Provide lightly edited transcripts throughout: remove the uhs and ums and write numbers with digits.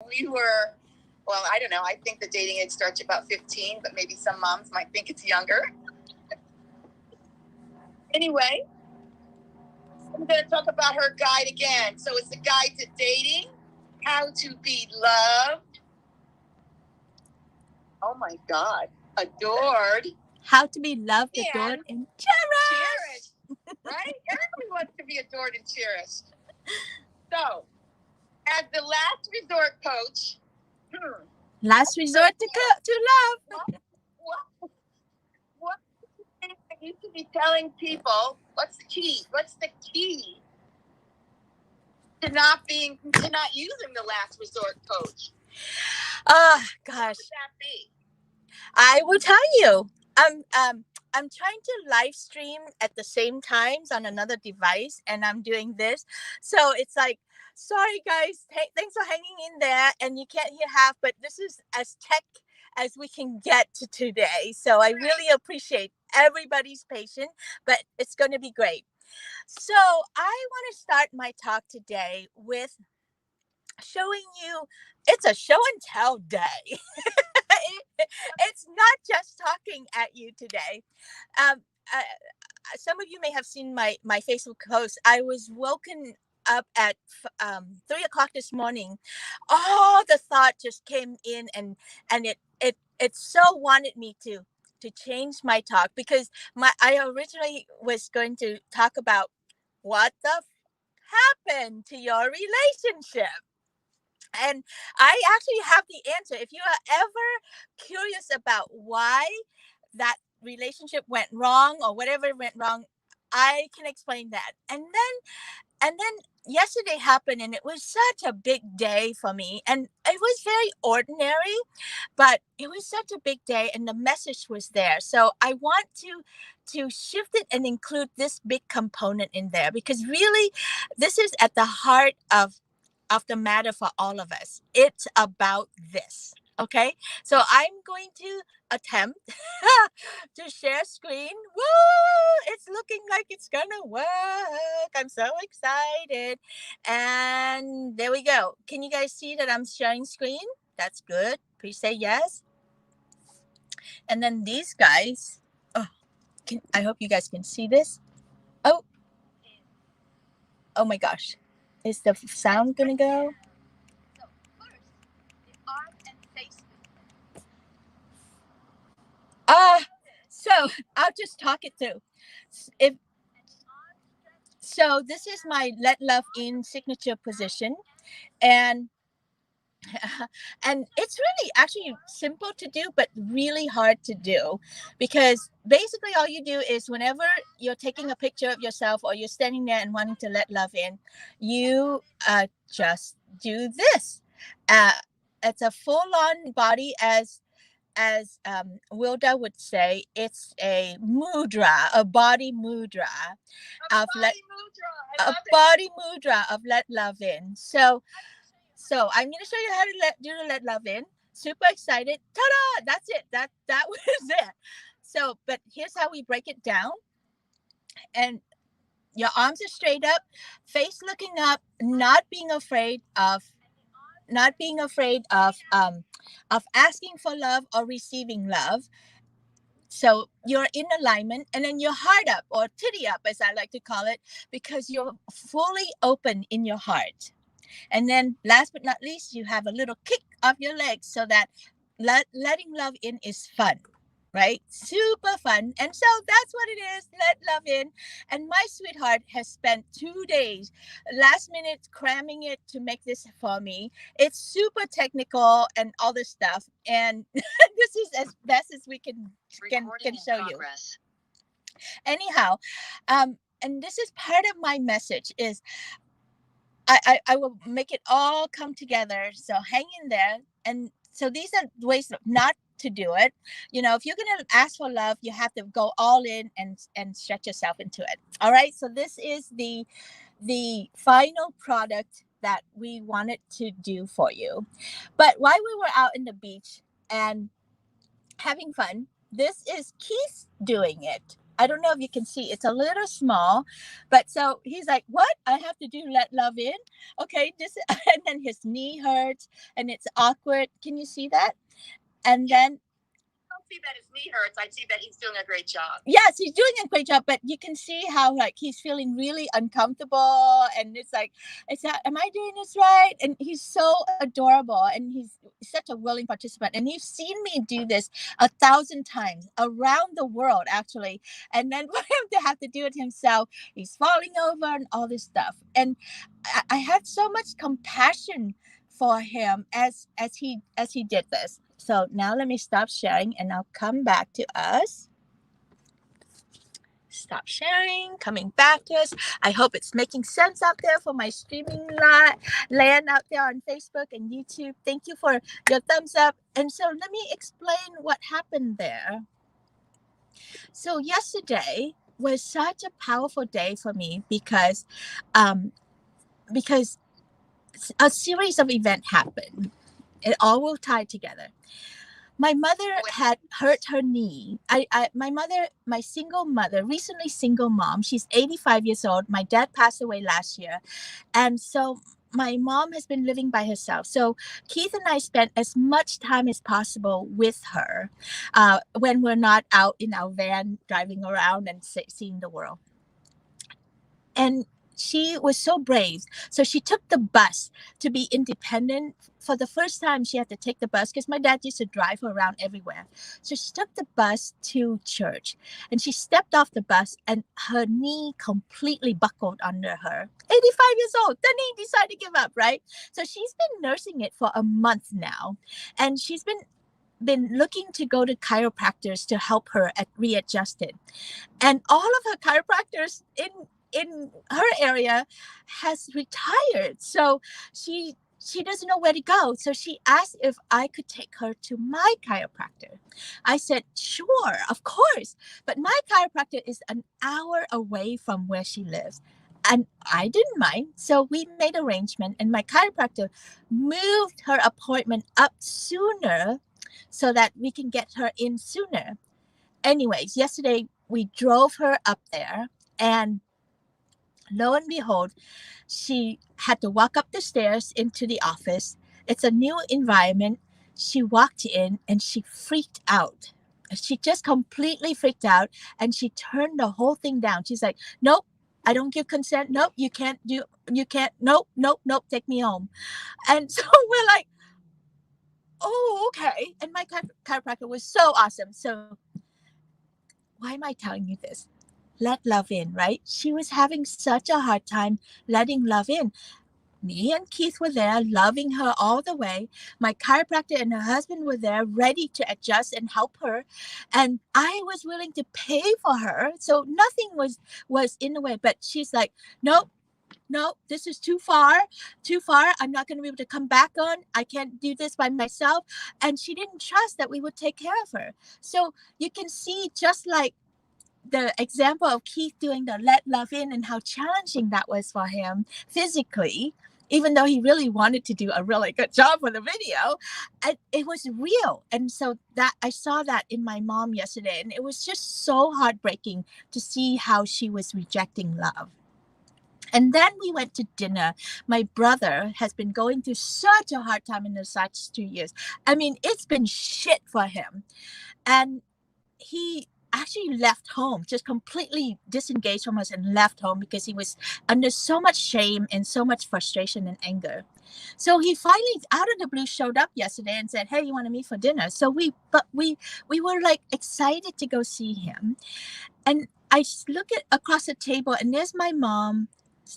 We were, well, I don't know. I think the dating age starts at about 15, but maybe some moms might think it's younger. Anyway, I'm going to talk about her guide again. So it's the guide to dating, how to be loved. Oh my God. Adored. How to be loved, adored, and cherished. Right? Everybody wants to be adored and cherished. So, as the last resort coach, last resort to love. What you should be telling people? What's the key? What's the key to not using the last resort coach? Gosh. What would that be? I will tell you. I'm trying to live stream at the same times on another device, and I'm doing this. So it's like, sorry guys, hey, thanks for hanging in there. And you can't hear half, but this is as tech as we can get to today. So I really appreciate everybody's patience, but it's going to be great. So I want to start my talk today with showing you it's a show and tell day. It's not just talking at you today. Um, uh, some of you may have seen my Facebook post. I was woken up at 3 o'clock this morning. All the thought just came in, and it so wanted me to change my talk, because I originally was going to talk about what the happened to your relationship. And I actually have the answer. If you are ever curious about why that relationship went wrong or whatever went wrong, I can explain that. And then yesterday happened, and it was such a big day for me, and it was very ordinary, but it was such a big day, and the message was there. So I want to shift it and include this big component in there, because really this is at the heart of the matter for all of us. It's about this. Okay, so I'm going to attempt to share screen. Woo! It's looking like it's gonna work. I'm so excited. And there we go. Can you guys see that I'm sharing screen? That's good. Please say yes. And then these guys. Oh, I hope you guys can see this. Oh, oh my gosh. Is the sound gonna go? So I'll just talk it through. If so, this is my let love in signature position, and and it's really actually simple to do, but really hard to do, because basically all you do is whenever you're taking a picture of yourself or you're standing there and wanting to let love in, you just do this. Uh, it's a full-on body, as Wilda would say, it's a mudra, a body mudra body mudra of let love in. So I'm going to show you how to do the let love in. Super excited. Ta-da! That's it. That was it. So, but here's how we break it down. And your arms are straight up, face looking up, not being afraid of asking for love or receiving love. So you're in alignment, and then your heart up, or titty up as I like to call it, because you're fully open in your heart. And then last but not least, you have a little kick of your legs, so that letting love in is fun, right? Super fun. And so that's what it is, let love in. And my sweetheart has spent 2 days last minute cramming it to make this for me. It's super technical and all this stuff, and this is as best as we can show you. Anyhow, and this is part of my message is I will make it all come together. So hang in there. And so these are ways not to do it. You know, if you're going to ask for love, you have to go all in and stretch yourself into it. All right. So this is the final product that we wanted to do for you. But while we were out in the beach and having fun, this is Keith doing it. I don't know if you can see. It's a little small, but so he's like, "What? I have to do let love in? Okay, this." And then his knee hurts, and it's awkward. Can you see that? And then I don't see that his knee hurts. I see that he's doing a great job. yes, he's doing a great job, but you can see how like he's feeling really uncomfortable, and it's like, is that am I doing this right? And he's so adorable, and he's such a willing participant. And you've seen me do this 1,000 times around the world, actually. And then for him to have to do it himself, he's falling over and all this stuff. And I had so much compassion for him as he did this. So now let me stop sharing and I'll come back to us. Stop sharing, coming back to us. I hope it's making sense out there for my streaming land out there on Facebook and YouTube. Thank you for your thumbs up. And so let me explain what happened there. So yesterday was such a powerful day for me because a series of events happened. It all will tie together. My mother had hurt her knee. My single mother, recently single mom, she's 85 years old. My dad passed away last year. And so my mom has been living by herself. So Keith and I spent as much time as possible with her when we're not out in our van driving around and seeing the world. And she was so brave. So she took the bus to be independent. For the first time, she had to take the bus because my dad used to drive her around everywhere. So she took the bus to church and she stepped off the bus and her knee completely buckled under her. 85 years old, the knee decided to give up, right? So she's been nursing it for a month now. And she's been looking to go to chiropractors to help her readjust it. And all of her chiropractors in her area has retired. So she doesn't know where to go. So she asked if I could take her to my chiropractor. I said, sure, of course. But my chiropractor is an hour away from where she lives. And I didn't mind. So we made arrangement and my chiropractor moved her appointment up sooner so that we can get her in sooner. Anyways, yesterday we drove her up there and lo and behold, she had to walk up the stairs into the office. It's a new environment. She walked in and she freaked out. She just completely freaked out and she turned the whole thing down. She's like, nope, I don't give consent. Nope, you can't, nope, take me home. And so we're like, oh, okay. And my chiropractor was so awesome. So why am I telling you this? Let love in, right? She was having such a hard time letting love in. Me and Keith were there, loving her all the way. My chiropractor and her husband were there, ready to adjust and help her. And I was willing to pay for her. So nothing was in the way. But she's like, nope, this is too far. I'm not going to be able to come back on. I can't do this by myself. And she didn't trust that we would take care of her. So you can see just like the example of Keith doing the let love in and how challenging that was for him physically, even though he really wanted to do a really good job for the video, it was real. And so that I saw that in my mom yesterday, and it was just so heartbreaking to see how she was rejecting love. And then we went to dinner. My brother has been going through such a hard time in the last 2 years. I mean, it's been shit for him. And he actually left home, just completely disengaged from us and left home because he was under so much shame and so much frustration and anger. So he finally, out of the blue, showed up yesterday and said, hey, you want to meet for dinner? So we were like excited to go see him. And I look at across the table and there's my mom,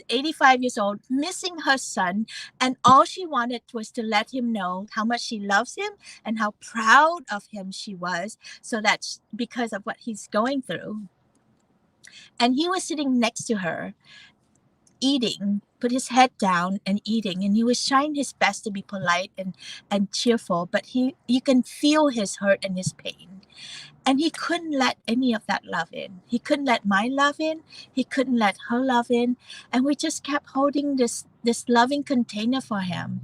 85 years old, missing her son, and all she wanted was to let him know how much she loves him and how proud of him she was, so that because of what he's going through. And he was sitting next to her eating, put his head down and eating, and he was trying his best to be polite and cheerful, but you can feel his hurt and his pain. And he couldn't let any of that love in. He couldn't let my love in. He couldn't let her love in. And we just kept holding this loving container for him.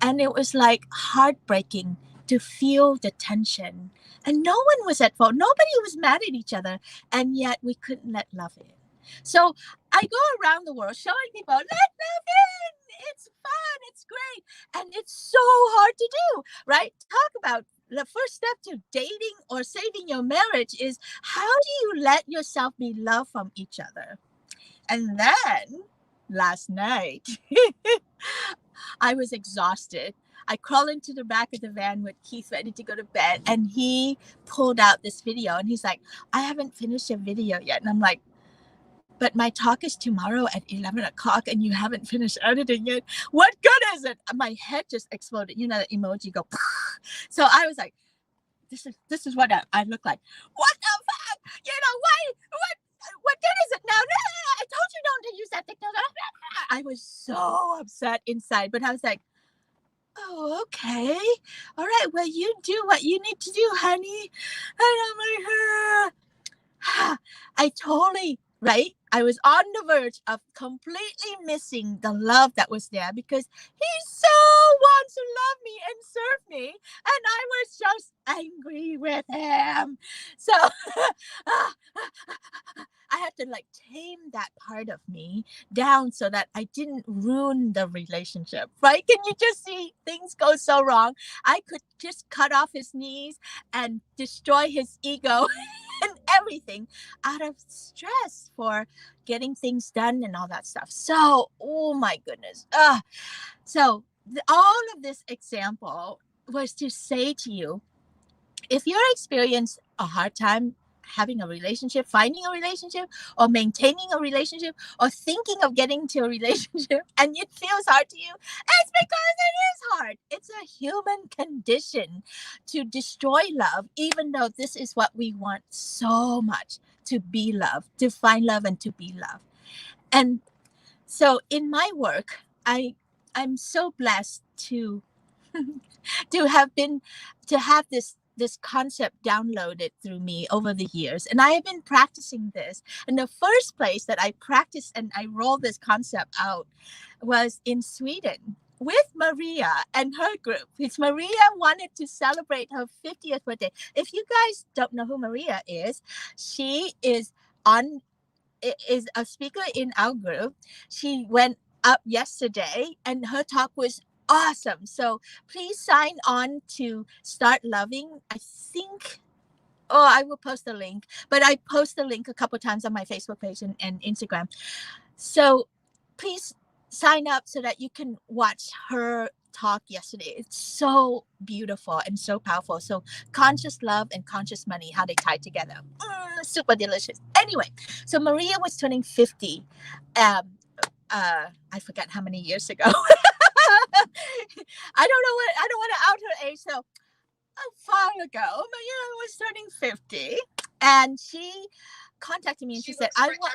And it was like heartbreaking to feel the tension. And no one was at fault. Nobody was mad at each other. And yet we couldn't let love in. So I go around the world showing people, let love in. It's fun. It's great. And it's so hard to do, right? Talk about the first step to dating or saving your marriage is how do you let yourself be loved from each other? And then last night, I was exhausted. I crawled into the back of the van with Keith ready to go to bed, and he pulled out this video and he's like, I haven't finished your video yet. And I'm like, but my talk is tomorrow at 11 o'clock and you haven't finished editing it. What good is it? My head just exploded. You know, the emoji go. So I was like, this is what I look like. What the fuck? You know, what good is it now? I told you don't to use that technology. I was so upset inside, but I was like, oh, okay. All right. Well, you do what you need to do, honey. And I'm like, I totally, right? I was on the verge of completely missing the love that was there because he so wants to love me and serve me. And I was just angry with him. So I had to like tame that part of me down so that I didn't ruin the relationship, right? Can you just see things go so wrong? I could just cut off his knees and destroy his ego and everything out of stress for getting things done and all that stuff. So, oh my goodness. So all of this example was to say to you, if you're experiencing a hard time having a relationship, finding a relationship, or maintaining a relationship, or thinking of getting into a relationship, and it feels hard to you, it's because it is hard. It's a human condition to destroy love, even though this is what we want so much, to be loved, to find love and to be loved. And so in my work, I'm so blessed to have this concept downloaded through me over the years. And I have been practicing this. And the first place that I practiced and I rolled this concept out was in Sweden with Maria and her group. Because Maria wanted to celebrate her 50th birthday. If you guys don't know who Maria is, she is a speaker in our group. She went up yesterday and her talk was awesome. So please sign on to Start Loving. I think, I will post the link, but I post the link a couple times on my Facebook page and Instagram. So please sign up so that you can watch her talk yesterday. It's so beautiful and so powerful. So conscious love and conscious money, how they tie together. Super delicious. Anyway, so Maria was turning 50. I forget how many years ago. I don't want to out her age. So far ago, Maria was turning 50, and she contacted me and she said, "I want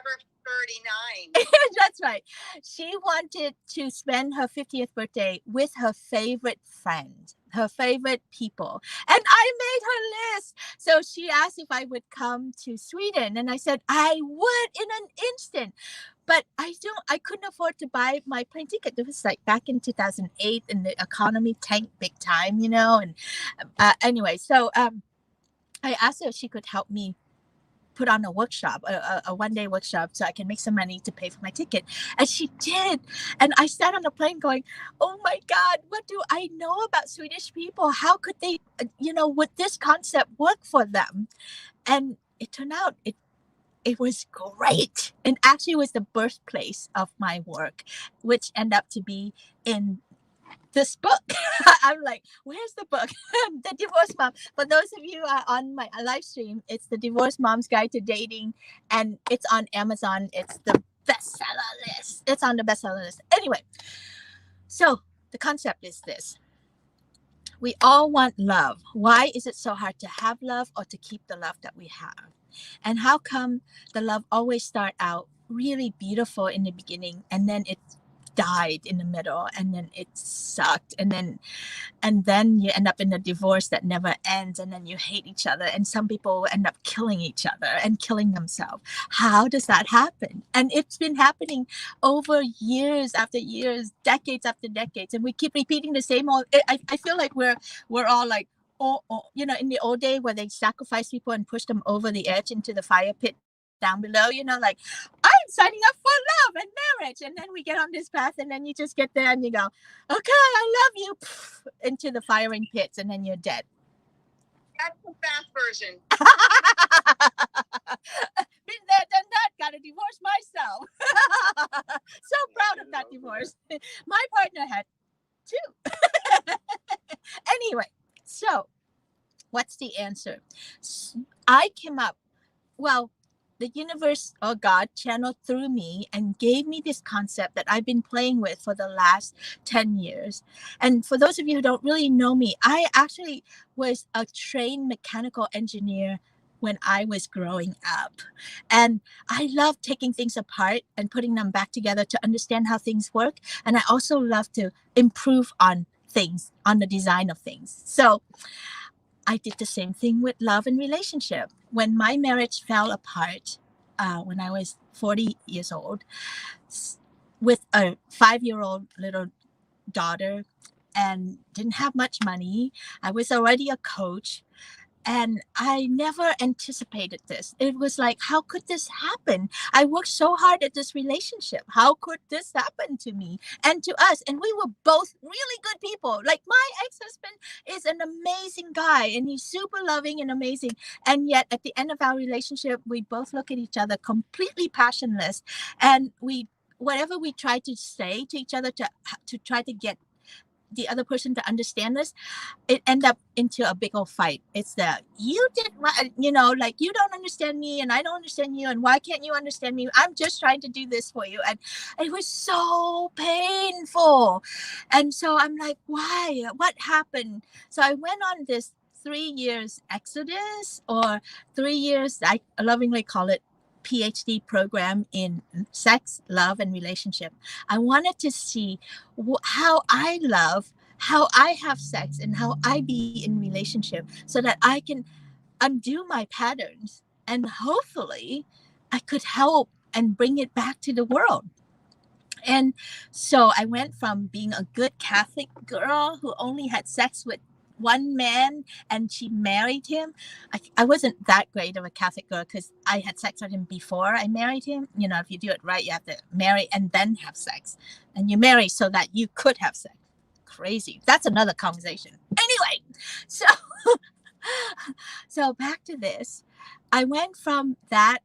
39." That's right. She wanted to spend her 50th birthday with her favorite friend, her favorite people. And I made her list. So she asked if I would come to Sweden. And I said, I would in an instant. But I couldn't afford to buy my plane ticket. It was like back in 2008 and the economy tanked big time, you know. And anyway, so I asked her if she could help me put on a workshop, a one-day workshop, so I can make some money to pay for my ticket. And she did. And I sat on the plane going, oh my God, what do I know about Swedish people? How could they, would this concept work for them? And it turned out it was great. And actually was the birthplace of my work, which ended up to be in this book. I'm like, where's the book? The Divorce Mom. For those of you on my live stream, it's the Divorce Mom's Guide to Dating, and it's on Amazon. It's the bestseller list. It's on the bestseller list. Anyway, so the concept is this. We all want love. Why is it so hard to have love or to keep the love that we have? And how come the love always start out really beautiful in the beginning, and then it died in the middle, and then it sucked, and then you end up in a divorce that never ends, and then you hate each other, and some people end up killing each other and killing themselves. How does that happen? And it's been happening over years after years, decades after decades, and we keep repeating the same old. I feel like we're all like, or in the old day where they sacrifice people and push them over the edge into the fire pit down below, like, I'm signing up for love and marriage. And then we get on this path, and then you just get there and you go, okay, I love you, into the firing pits, and then you're dead. That's the fast version. Been there, done that, got a divorce myself. So proud of that divorce. My partner had two. Anyway, so what's the answer? I came up, well, the universe or God channeled through me and gave me this concept that I've been playing with for the last 10 years. And for those of you who don't really know me, I actually was a trained mechanical engineer when I was growing up. And I love taking things apart and putting them back together to understand how things work. And I also love to improve on things, on the design of things. So I did the same thing with love and relationship. When my marriage fell apart, when I was 40 years old, with a 5-year-old little daughter, and didn't have much money, I was already a coach. And I never anticipated this. It was like, how could this happen? I worked so hard at this relationship. How could this happen to me and to us? And we were both really good people. Like, my ex-husband is an amazing guy, and he's super loving and amazing. And yet at the end of our relationship, we both look at each other completely passionless. And whatever we try to say to each other to try to get the other person to understand us, it end up into a big old fight. It's you did, like, you don't understand me and I don't understand you, and why can't you understand me? I'm just trying to do this for you. And it was so painful. And so I'm like, why? What happened? So I went on this 3 years exodus, or 3 years, I lovingly call it PhD program in sex, love, and relationship. I wanted to see how I love, how I have sex, and how I be in relationship, so that I can undo my patterns, and hopefully I could help and bring it back to the world. And so I went from being a good Catholic girl who only had sex with one man and she married him. I wasn't that great of a Catholic girl because I had sex with him before I married him. If you do it right, you have to marry and then have sex. And you marry so that you could have sex. Crazy. That's another conversation. Anyway, so back to this. I went from that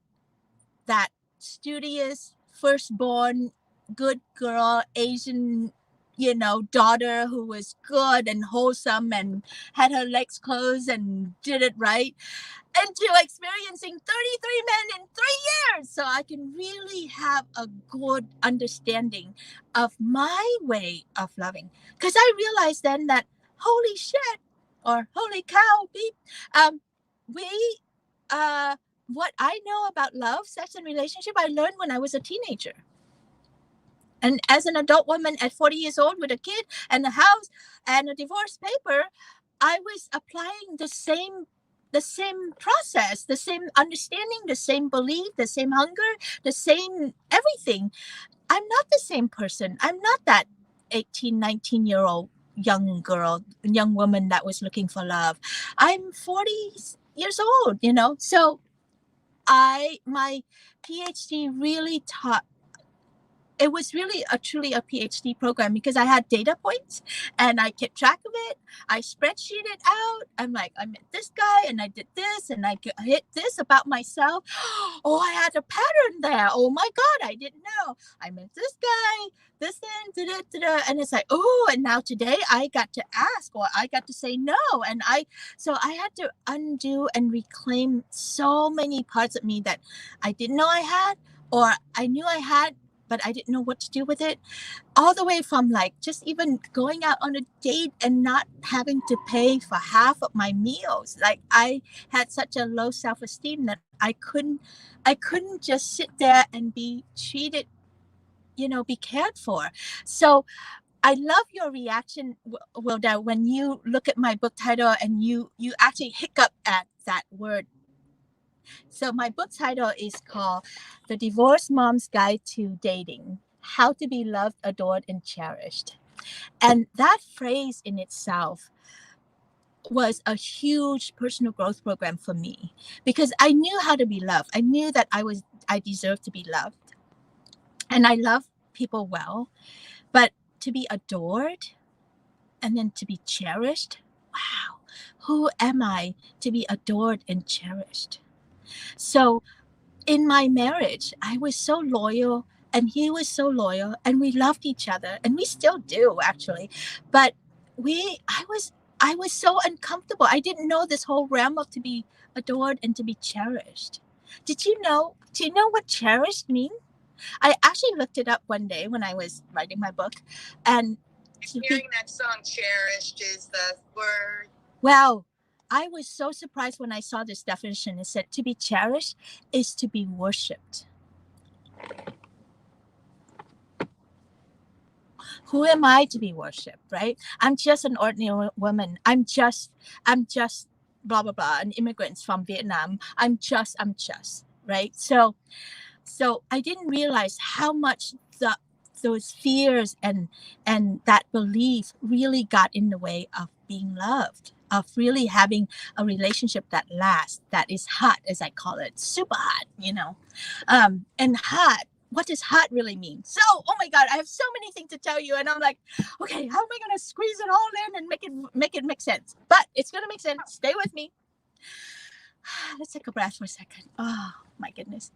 studious, firstborn, good girl, Asian, daughter who was good and wholesome and had her legs closed and did it right, into experiencing 33 men in 3 years. So I can really have a good understanding of my way of loving. Because I realized then that, holy shit, or holy cow, beep, what I know about love, sex, and relationship, I learned when I was a teenager. And as an adult woman at 40 years old with a kid and a house and a divorce paper, I was applying the same process, the same understanding, the same belief, the same hunger, the same everything. I'm not the same person. I'm not that 18, 19-year-old young woman that was looking for love. I'm 40 years old, So my PhD really taught. It was really truly a PhD program because I had data points and I kept track of it. I spreadsheeted out. I'm like, I met this guy and I did this and I hit this about myself. Oh, I had a pattern there. Oh my God, I didn't know. I met this guy, this thing, and it's like, oh, and now today I got to ask, or I got to say no. And so I had to undo and reclaim so many parts of me that I didn't know I had, or I knew I had, but I didn't know what to do with it. All the way from like just even going out on a date and not having to pay for half of my meals. Like, I had such a low self-esteem that I couldn't just sit there and be treated, be cared for. So I love your reaction, Wilda, when you look at my book title and you actually hiccup at that word. So my book title is called The Divorced Mom's Guide to Dating: How to Be Loved, Adored, and Cherished. And that phrase in itself was a huge personal growth program for me because I knew how to be loved. I knew that I deserved to be loved. And I love people well, but to be adored and then to be cherished, wow, who am I to be adored and cherished? So in my marriage, I was so loyal and he was so loyal and we loved each other and we still do actually. But I was so uncomfortable. I didn't know this whole realm of to be adored and to be cherished. Do you know what cherished means? I actually looked it up one day when I was writing my book, and hearing that song "Cherished" is the word. Well, I was so surprised when I saw this definition. It said to be cherished is to be worshipped. Who am I to be worshipped, right? I'm just an ordinary woman. I'm just blah blah blah, an immigrant from Vietnam. I'm just, right? So I didn't realize how much those fears and that belief really got in the way of being loved, of really having a relationship that lasts, that is hot, as I call it, super hot, and hot. What does hot really mean? So, oh my God, I have so many things to tell you, and I'm like, okay, how am I going to squeeze it all in and make it make sense? But it's going to make sense. Stay with me. Let's take a breath for a second. Oh my goodness.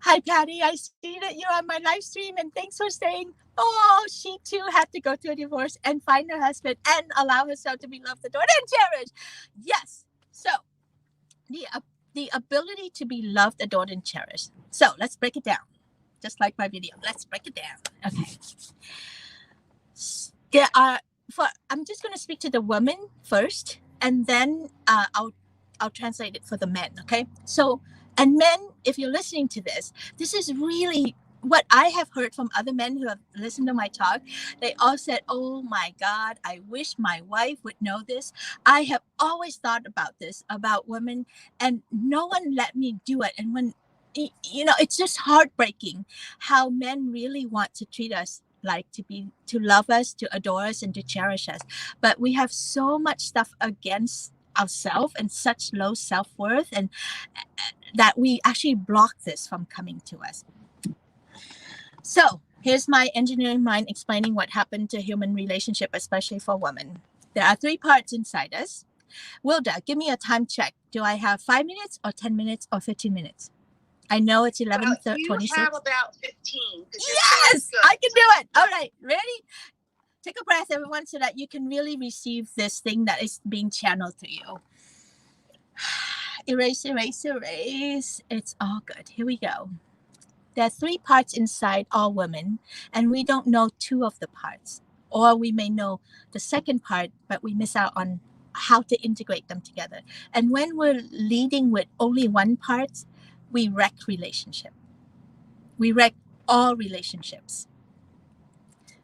Hi, Patty. I see that you're on my live stream, and thanks for staying. Oh, she too had to go through a divorce and find her husband and allow herself to be loved, adored, and cherished. Yes. So the ability to be loved, adored, and cherished. So let's break it down. Just like my video. Let's break it down. Okay. I'm just going to speak to the women first, and then I'll translate it for the men. Okay. So, and men, if you're listening to this is really what I have heard from other men who have listened to my talk. They all said, oh my God, I wish my wife would know this. I have always thought about this, about women, and no one let me do it. And when, it's just heartbreaking how men really want to treat us like to love us, to adore us, and to cherish us. But we have so much stuff against ourselves and such low self-worth, and that we actually block this from coming to us. So here's my engineering mind explaining what happened to human relationship, especially for women. There are 3 parts inside us. Wilda, give me a time check. Do I have 5 minutes or 10 minutes or 15 minutes? I know it's 11:26. You have about 15. Yes, I can do it. All right, ready? Take a breath, everyone, so that you can really receive this thing that is being channeled to you. Erase, erase, erase. It's all good. Here we go. There are 3 parts inside all women, and we don't know 2 of the parts. Or we may know the second part, but we miss out on how to integrate them together. And when we're leading with only one part, we wreck relationship. We wreck all relationships.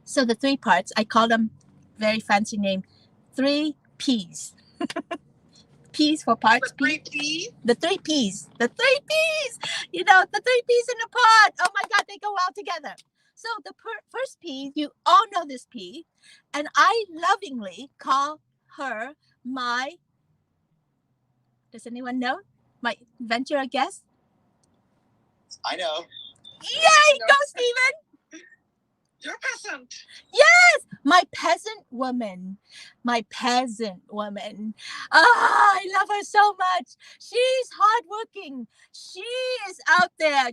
So the 3 parts, I call them, very fancy name, 3 P's. P's for parts. The 3 P's? The 3 P's. The 3 P's. The 3 P's in the pot. Oh my God, they go well together. So the first P, you all know this P, and I lovingly call her my, does anyone know? My venture guest? I know. Yay, go Stephen! You're a peasant. Yes, my peasant woman. My peasant woman. I love her so much. She's hardworking. She is out there.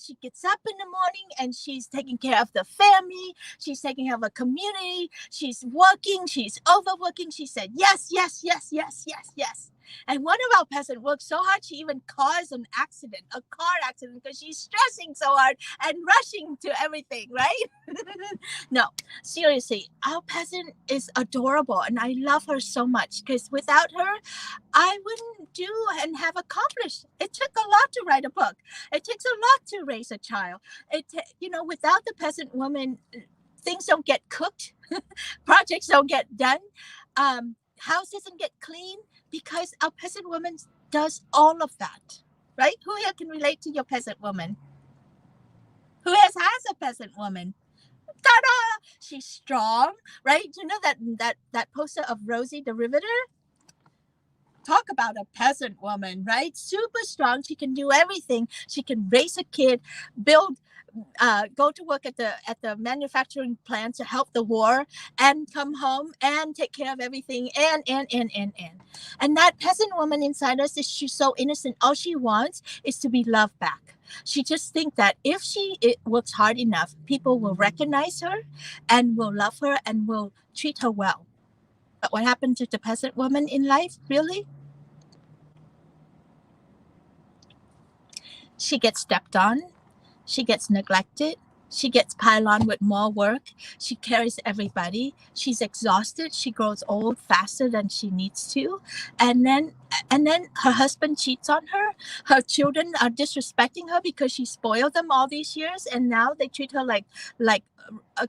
She gets up in the morning and she's taking care of the family. She's taking care of a community. She's working. She's overworking. She said, yes, yes, yes, yes, yes, yes. And one of our peasants worked so hard, she even caused a car accident, because she's stressing so hard and rushing to everything, right? No, seriously, our peasant is adorable, and I love her so much, because without her, I wouldn't do and have accomplished. It took a lot to write a book. It takes a lot to raise a child. Without the peasant woman, things don't get cooked, projects don't get done, house doesn't get clean, because our peasant woman does all of that, right? Who here can relate to your peasant woman? Who has a peasant woman? Ta-da! She's strong, right? You know that poster of Rosie the Riveter? talk about a peasant woman, right? Super strong. She can do everything. She can raise a kid, build, go to work at the manufacturing plant to help the war, and come home and take care of everything. And that peasant woman inside us is, she's so innocent. All she wants is to be loved back. She just thinks that if works hard enough, people will recognize her and will love her and will treat her well. But what happened to the peasant woman in life, really? She gets stepped on. She gets neglected. She gets piled on with more work. She carries everybody. She's exhausted. She grows old faster than she needs to. And then her husband cheats on her. Her children are disrespecting her because she spoiled them all these years. And now they treat her like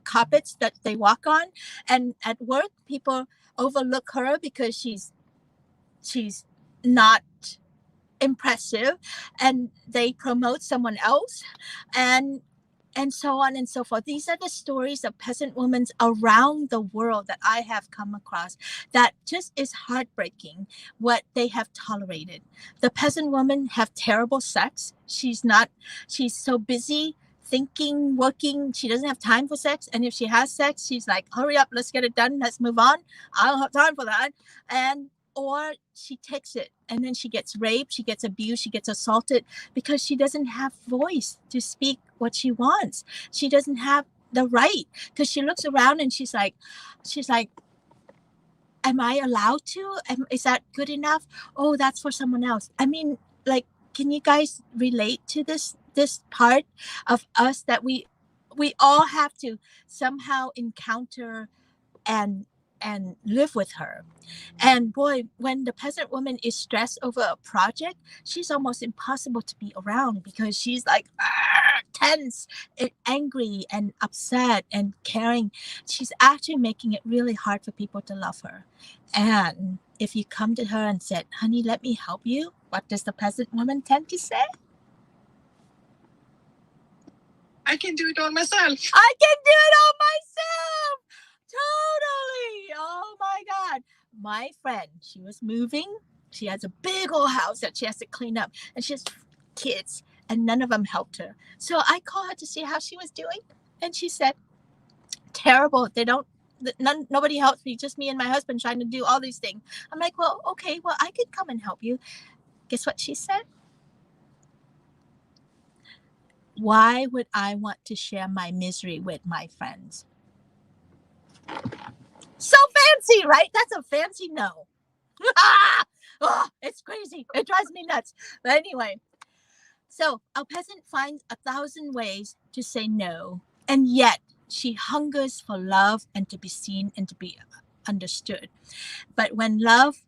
carpets that they walk on. And at work, people overlook her because she's not impressive, and they promote someone else, and so on and so forth. These are the stories of peasant women around the world that I have come across, that just is heartbreaking what they have tolerated. The peasant women have terrible sex. She's so busy thinking, working, she doesn't have time for sex. And if she has sex, she's like, hurry up, let's get it done, let's move on, I don't have time for that. Or she takes it, and then she gets raped, she gets abused, she gets assaulted because she doesn't have voice to speak what she wants. She doesn't have the right, because she looks around and she's like, am I allowed to? Is that good enough? Oh, that's for someone else. I mean, like, can you guys relate to this part of us that we all have to somehow encounter and live with her? And boy, when the peasant woman is stressed over a project, she's almost impossible to be around because she's like tense and angry and upset and caring. She's actually making it really hard for people to love her. And if you come to her and said, honey, let me help you, what does the peasant woman tend to say? I can do it all myself. I can do it all myself. Totally. Oh my God. My friend, she was moving. She has a big old house that she has to clean up, and she has kids, and none of them helped her. So I called her to see how she was doing, and she said, terrible. Nobody helps me, just me and my husband trying to do all these things. I'm like, well, okay, well, I could come and help you. Guess what she said? Why would I want to share my misery with my friends? So fancy, right? That's a fancy no. Oh, it's crazy. It drives me nuts. But anyway, so a peasant finds 1,000 ways to say no, and yet she hungers for love and to be seen and to be understood. But when love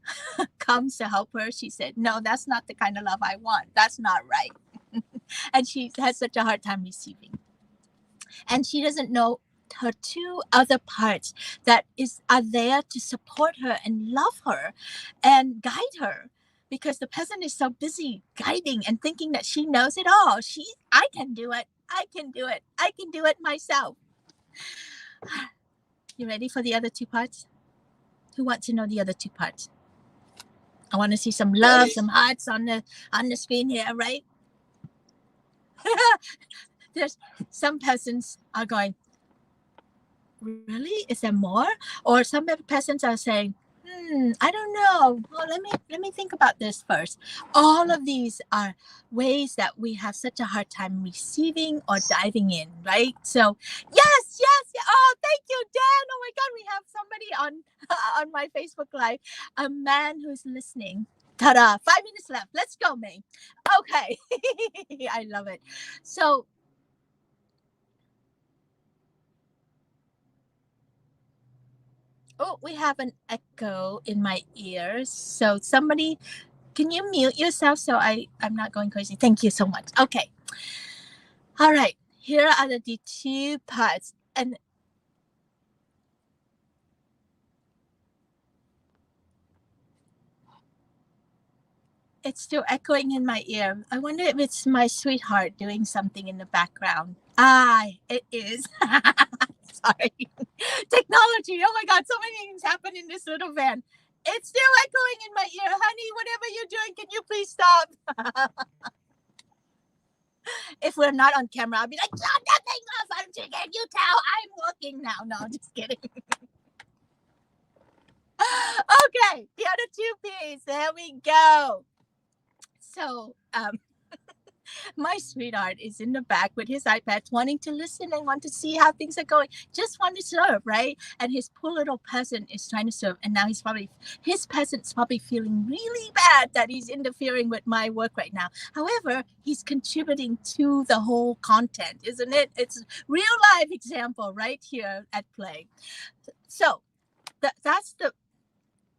comes to help her, she said, no, that's not the kind of love I want. That's not right. And she has such a hard time receiving. And she doesn't know her two other parts that are there to support her and love her and guide her, because the peasant is so busy guiding and thinking that she knows it all. I can do it. I can do it. I can do it myself. You ready for the other two parts? Who wants to know the other two parts? I want to see some love, some hearts on the screen here, right? There's some peasants are going, really? Is there more? Or some peasants are saying, I don't know. Well, let me think about this first. All of these are ways that we have such a hard time receiving or diving in, right? So yes. Oh, thank you, Dan. Oh my God, we have somebody on my Facebook Live, a man who's listening. Ta-da! 5 minutes left. Let's go, May. Okay. I love it. So we have an echo in my ears. So somebody, can you mute yourself so I'm not going crazy? Thank you so much. Okay. All right. Here are the two parts. And it's still echoing in my ear. I wonder if it's my sweetheart doing something in the background. It is. Sorry. Technology. Oh my God, so many things happen in this little van. It's still echoing in my ear. Honey, whatever you're doing, can you please stop? If we're not on camera, I'll be like, no, nothing else. Can you tell I'm working now? No, just kidding. Okay, the other two P's. There we go. So, my sweetheart is in the back with his iPad wanting to listen and want to see how things are going. Just want to serve, right? And his poor little peasant is trying to serve. And now his peasant's probably feeling really bad that he's interfering with my work right now. However, he's contributing to the whole content, isn't it? It's real life example right here at play. So that's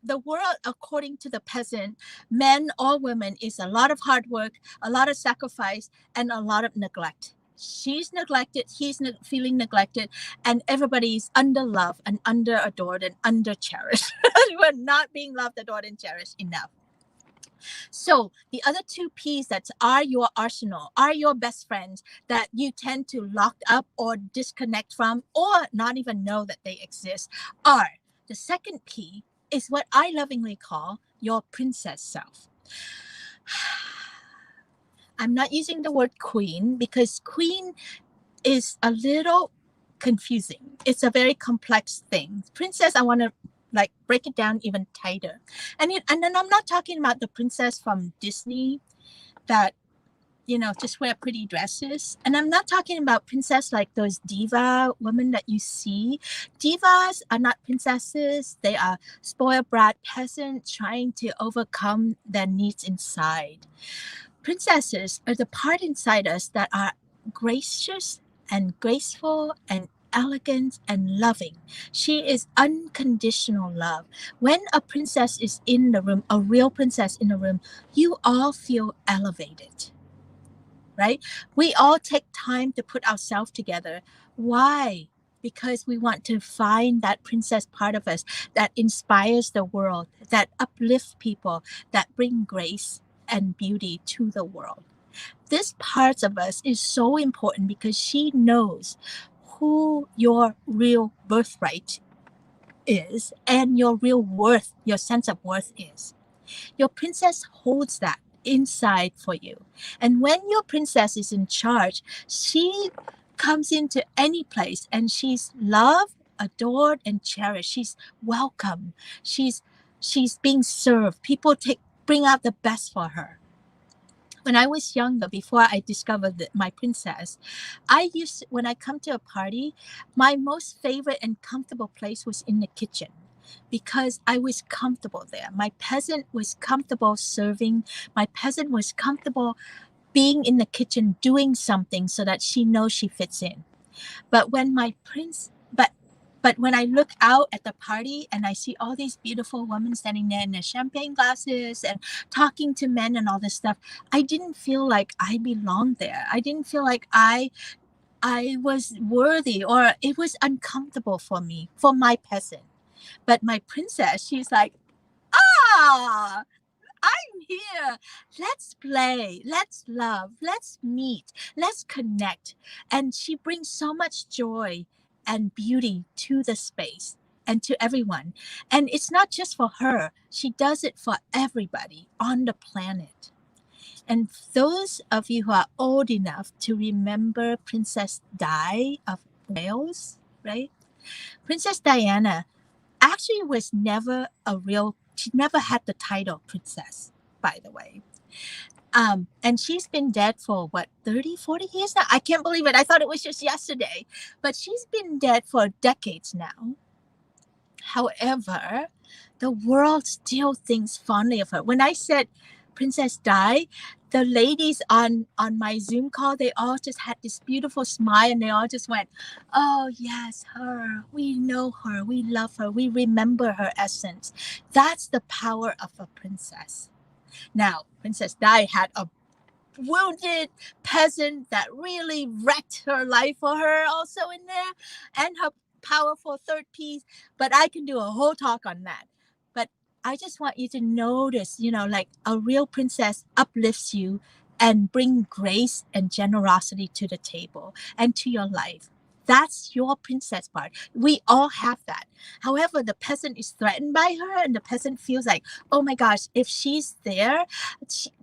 the world according to the peasant, men or women, is a lot of hard work, a lot of sacrifice, and a lot of neglect. She's neglected, he's feeling neglected, and everybody's under loved and under adored and under cherished. We're not being loved, adored, and cherished enough. So the other two P's that are your arsenal, are your best friends that you tend to lock up or disconnect from or not even know that they exist, are the second P is what I lovingly call your princess self. I'm not using the word queen because queen is a little confusing. It's a very complex thing. Princess, I want to like break it down even tighter. And then I'm not talking about the princess from Disney that just wear pretty dresses. And I'm not talking about princess like those diva women that you see. Divas are not princesses. They are spoiled brat peasants trying to overcome their needs inside. Princesses are the part inside us that are gracious and graceful and elegant and loving. She is unconditional love. When a princess is in the room, a real princess in the room, you all feel elevated. Right? We all take time to put ourselves together. Why? Because we want to find that princess part of us that inspires the world, that uplifts people, that bring grace and beauty to the world. This part of us is so important because she knows who your real birthright is and your real worth, your sense of worth is. Your princess holds that inside for you. And when your princess is in charge, she comes into any place and she's loved, adored, and cherished. She's welcome. She's being served. People bring out the best for her. When I was younger, before I discovered my princess, when I come to a party, my most favorite and comfortable place was in the kitchen because I was comfortable there. My peasant was comfortable serving. My peasant was comfortable being in the kitchen doing something so that she knows she fits in. But when but when I look out at the party and I see all these beautiful women standing there in their champagne glasses and talking to men and all this stuff, I didn't feel like I belonged there. I didn't feel like I was worthy, or it was uncomfortable for me, for my peasant. But my princess, she's like, I'm here. Let's play. Let's love. Let's meet. Let's connect. And she brings so much joy and beauty to the space and to everyone. And it's not just for her. She does it for everybody on the planet. And those of you who are old enough to remember Princess Di of Wales, right? Princess Diana actually was never she never had the title princess, by the way. And she's been dead for 30, 40 years now? I can't believe it. I thought it was just yesterday. But she's been dead for decades now. However, the world still thinks fondly of her. When I said Princess Di, the ladies on my Zoom call, they all just had this beautiful smile and they all just went, oh yes, her. We know her. We love her. We remember her essence. That's the power of a princess. Now, Princess Di had a wounded peasant that really wrecked her life for her also in there, and her powerful third piece, but I can do a whole talk on that. But I just want you to notice, like a real princess uplifts you and bring grace and generosity to the table and to your life. That's your princess part. We all have that. However, the peasant is threatened by her, and the peasant feels like, oh my gosh, if she's there,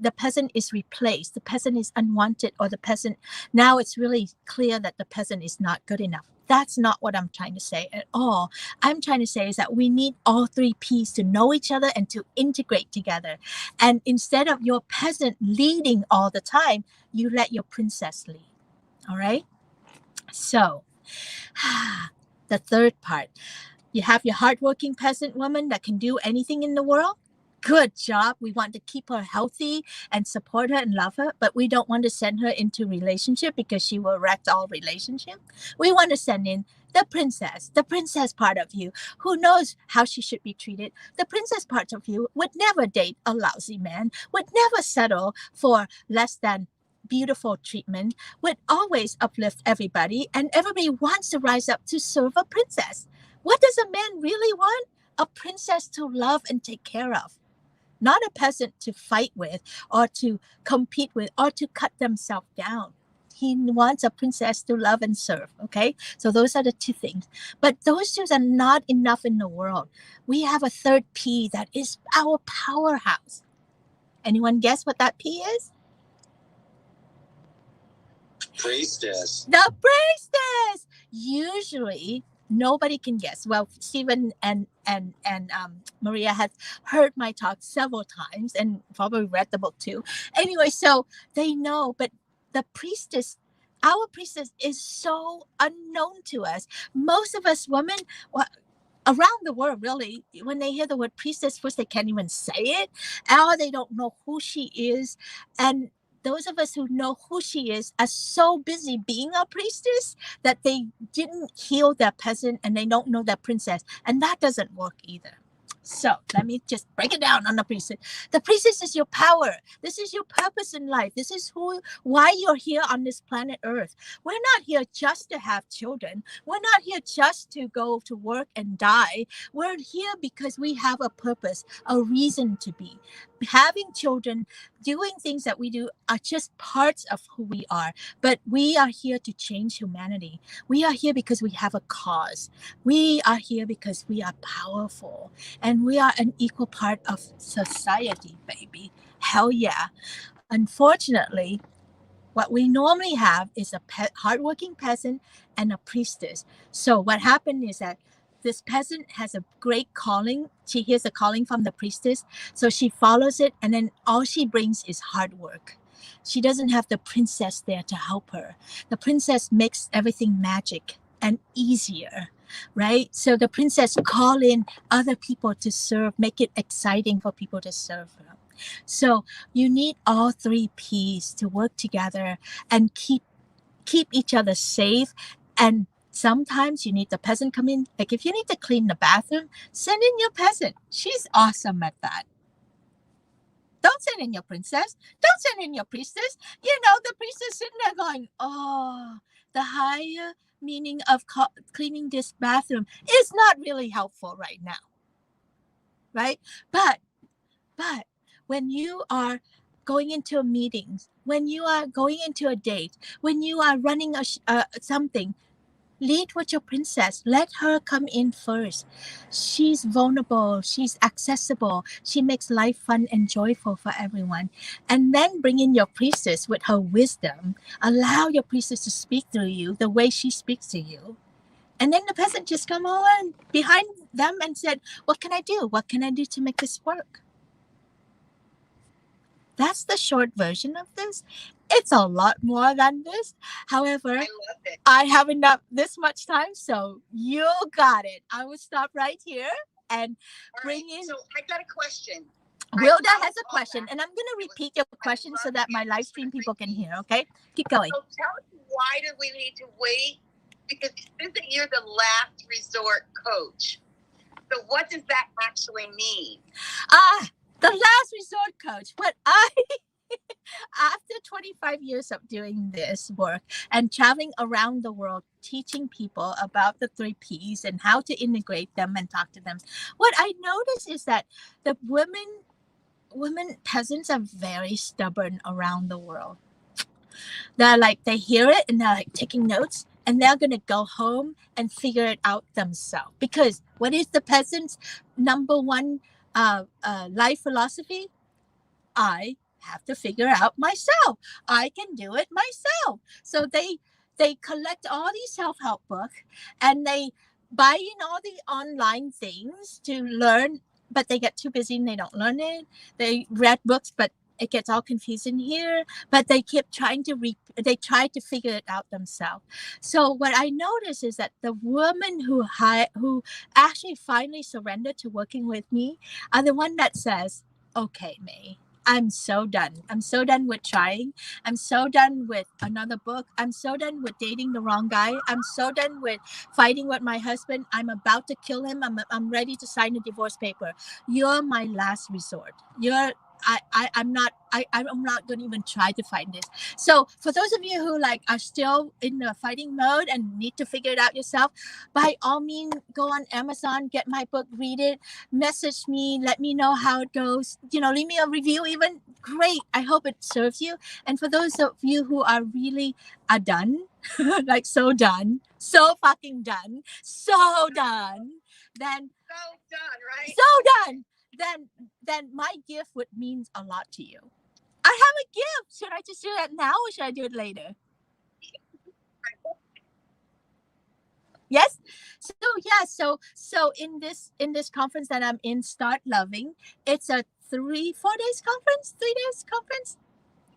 the peasant is replaced. The peasant is unwanted, or the peasant, now it's really clear that the peasant is not good enough. That's not what I'm trying to say at all. I'm trying to say is that we need all three P's to know each other and to integrate together. And instead of your peasant leading all the time, you let your princess lead. All right? So, the third part, you have your hardworking peasant woman that can do anything in the world. Good job. We want to keep her healthy and support her and love her, but we don't want to send her into relationship because she will wreck all relationship. We want to send in the princess part of you who knows how she should be treated. The princess part of you would never date a lousy man, would never settle for less than beautiful treatment, would always uplift everybody, and everybody wants to rise up to serve a princess. What does a man really want? A princess to love and take care of, not a peasant to fight with or to compete with or to cut themselves down. He wants a princess to love and serve. Okay, so those are the two things. But those two are not enough in the world. We have a third P that is our powerhouse. Anyone guess what that P is? Priestess. The priestess. Usually, nobody can guess. Well, Stephen and Maria has heard my talk several times and probably read the book too. Anyway, so they know. But the priestess, our priestess, is so unknown to us. Most of us women, well, around the world, really, when they hear the word priestess, first they can't even say it, or they don't know who she is, and those of us who know who she is are so busy being a priestess that they didn't heal their peasant and they don't know their princess. And that doesn't work either. So let me just break it down on the priestess. The priestess is your power. This is your purpose in life. This is why you're here on this planet Earth. We're not here just to have children. We're not here just to go to work and die. We're here because we have a purpose, a reason to be. Having children, doing things that we do are just parts of who we are. But we are here to change humanity. We are here because we have a cause. We are here because we are powerful. And we are an equal part of society, baby. Hell yeah. Unfortunately, what we normally have is a hardworking peasant and a priestess. So what happened is that this peasant has a great calling. She hears a calling from the priestess. So she follows it, and then all she brings is hard work. She doesn't have the princess there to help her. The princess makes everything magic and easier, right? So the princess call in other people to serve, make it exciting for people to serve her. So you need all three P's to work together and keep each other safe. And sometimes you need the peasant come in. Like if you need to clean the bathroom, send in your peasant. She's awesome at that. Don't send in your princess. Don't send in your priestess. You know, the priestess sitting there going, oh, the higher meaning of cleaning this bathroom is not really helpful right now. Right? But when you are going into a meeting, when you are going into a date, when you are running something, lead with your princess. Let her come in first. She's vulnerable. She's accessible. She makes life fun and joyful for everyone. And then bring in your priestess with her wisdom. Allow your priestess to speak through you the way she speaks to you. And then the peasant just come on behind them and said, what can I do? What can I do to make this work? That's the short version of this. It's a lot more than this. However, I have enough this much time, so you got it. I will stop right here and bring in. So I got a question. Wilda has a question, and I'm going to repeat your question so that my live stream people can hear. Okay, keep going. So tell us, why do we need to wait? Because you're the last resort coach. So what does that actually mean? The last resort coach. What I, after 25 years of doing this work and traveling around the world, teaching people about the three P's and how to integrate them and talk to them, what I noticed is that the women peasants are very stubborn around the world. They're like, they hear it and they're like taking notes. and they're going to go home and figure it out themselves. Because what is the peasant's number one life philosophy? I have to figure out myself. I can do it myself. So they collect all these self-help books, and they buy in all the online things to learn, but they get too busy and they don't learn it. They read books, but it gets all confusing here. But they keep trying to they try to figure it out themselves. So what I notice is that the women who actually finally surrender to working with me are the one that says, "Okay, May, I'm so done. I'm so done with trying. I'm so done with another book. I'm so done with dating the wrong guy. I'm so done with fighting with my husband. I'm about to kill him. I'm ready to sign a divorce paper. You're my last resort. I'm not going to even try to find this." So for those of you who like are still in the fighting mode and need to figure it out yourself, by all means, go on Amazon, get my book, read it, message me, let me know how it goes. Leave me a review even. Great. I hope it serves you. And for those of you who are really done, like so done, so fucking done, so done, then So done, right? so done. Then my gift would mean a lot to you. I have a gift. Should I just do that now or should I do it later? Yes. So in this conference that I'm in, Start Loving, it's a 4 days conference, 3 days conference.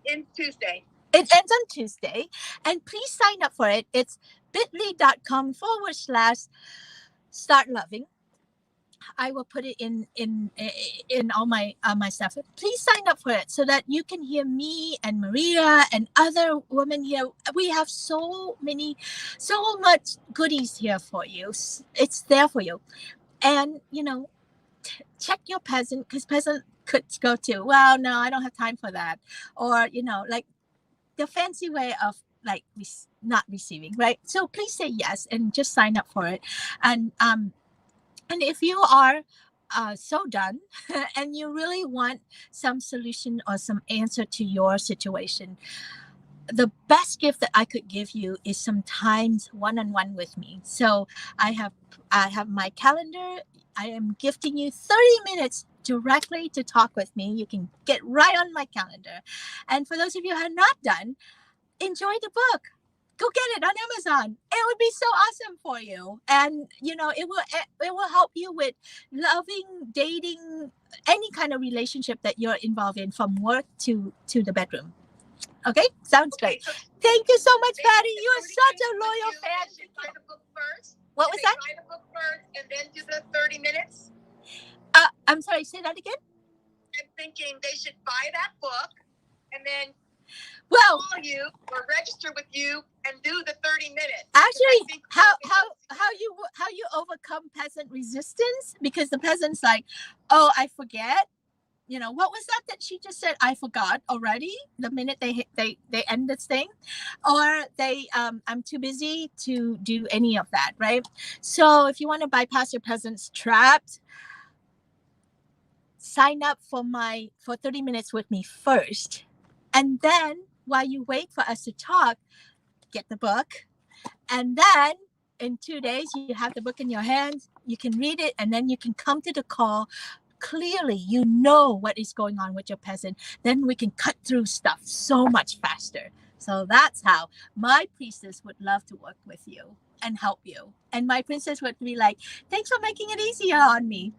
In Tuesday. It ends on Tuesday, and please sign up for it. It's bit.ly/Start Loving. I will put it in all my stuff. Please sign up for it so that you can hear me and Maria and other women here. We have so much goodies here for you. It's there for you. And check your peasant, because peasant could go to, well, no, I don't have time for that, or like the fancy way of like not receiving, right? So please say yes and just sign up for it. And if you are so done and you really want some solution or some answer to your situation, the best gift that I could give you is sometimes one-on-one with me. So I have my calendar. I am gifting you 30 minutes directly to talk with me. You can get right on my calendar. And for those of you who are not done, enjoy the book. Go get it on Amazon. It would be so awesome for you. And it will help you with loving, dating, any kind of relationship that you're involved in, from work to the bedroom. Okay? Sounds great. So thank you so much, Patty. You are such a loyal fan. They should buy the book first. What was that? Buy the book first and then do the 30 minutes. I'm sorry, say that again? I'm thinking they should buy that book and then call you or register with you and do the 30 minutes. Actually, how you overcome peasant resistance, because the peasant's like, oh, I forget. What was that she just said? I forgot already the minute they end this thing, or I'm too busy to do any of that, right? So if you want to bypass your peasant's traps, sign up for 30 minutes with me first, and then while you wait for us to talk, get the book, and then in 2 days you have the book in your hands. You can read it, and then you can come to the call. Clearly, you know what is going on with your peasant. Then we can cut through stuff so much faster. So that's how my priestess would love to work with you and help you. And my princess would be like, thanks for making it easier on me.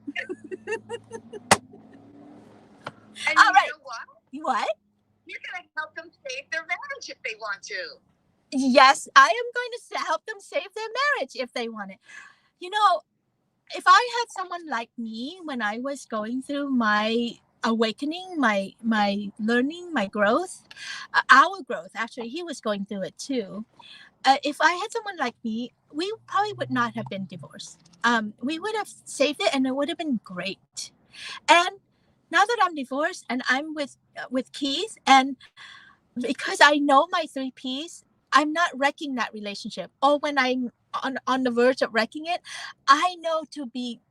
And all right. Know what? You're going to help them save their marriage if they want to. Yes, I am going to help them save their marriage if they want it. If I had someone like me when I was going through my awakening, my learning, my growth, our growth, actually, he was going through it too. If I had someone like me, we probably would not have been divorced. We would have saved it, and it would have been great. And now that I'm divorced and I'm with Keith, and because I know my 3 Ps, I'm not wrecking that relationship. Or when I'm on the verge of wrecking it, I know to